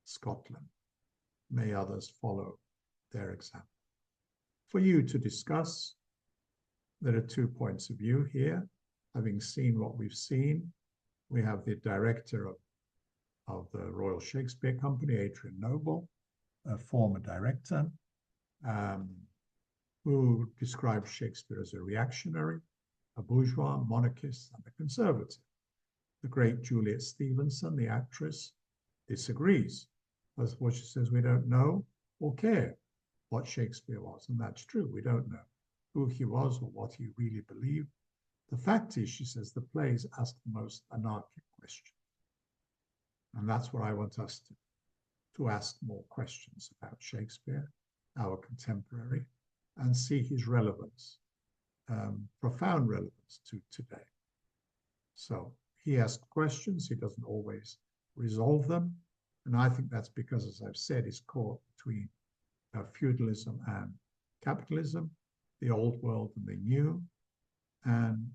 Scotland. May others follow their example. For you to discuss, there are 2 points of view here. Having seen what we've seen, we have the director of the Royal Shakespeare Company, Adrian Noble, a former director, who describes Shakespeare as a reactionary, a bourgeois, monarchist, and a conservative. The great Juliet Stevenson, the actress, disagrees. That's what she says, we don't know or care what Shakespeare was. And that's true. We don't know who he was or what he really believed. The fact is, she says, the plays ask the most anarchic questions. And that's what I want us to ask more questions about Shakespeare, our contemporary, and see his relevance, profound relevance to today. So he asks questions, he doesn't always resolve them. And I think that's because, as I've said, he's caught between feudalism and capitalism, the old world and the new. And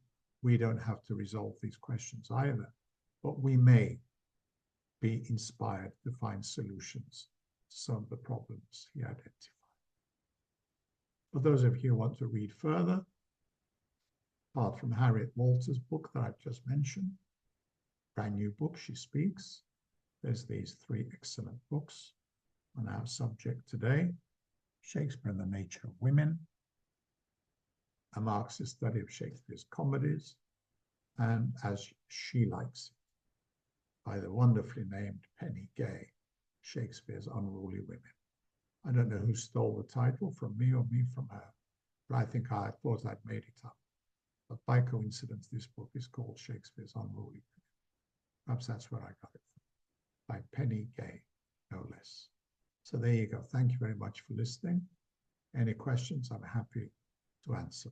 we don't have to resolve these questions either, but we may be inspired to find solutions to some of the problems he identified. For those of you who want to read further, apart from Harriet Walter's book that I've just mentioned, brand new book, She Speaks, there's these 3 excellent books on our subject today: Shakespeare and the Nature of Women, A Marxist Study of Shakespeare's Comedies, and As She Likes It, by the wonderfully named Penny Gay, Shakespeare's Unruly Women. I don't know who stole the title from me or me from her, but I think I thought I'd made it up. But by coincidence, this book is called Shakespeare's Unruly. Perhaps that's where I got it from, by Penny Gay, no less. So there you go. Thank you very much for listening. Any questions, I'm happy to answer.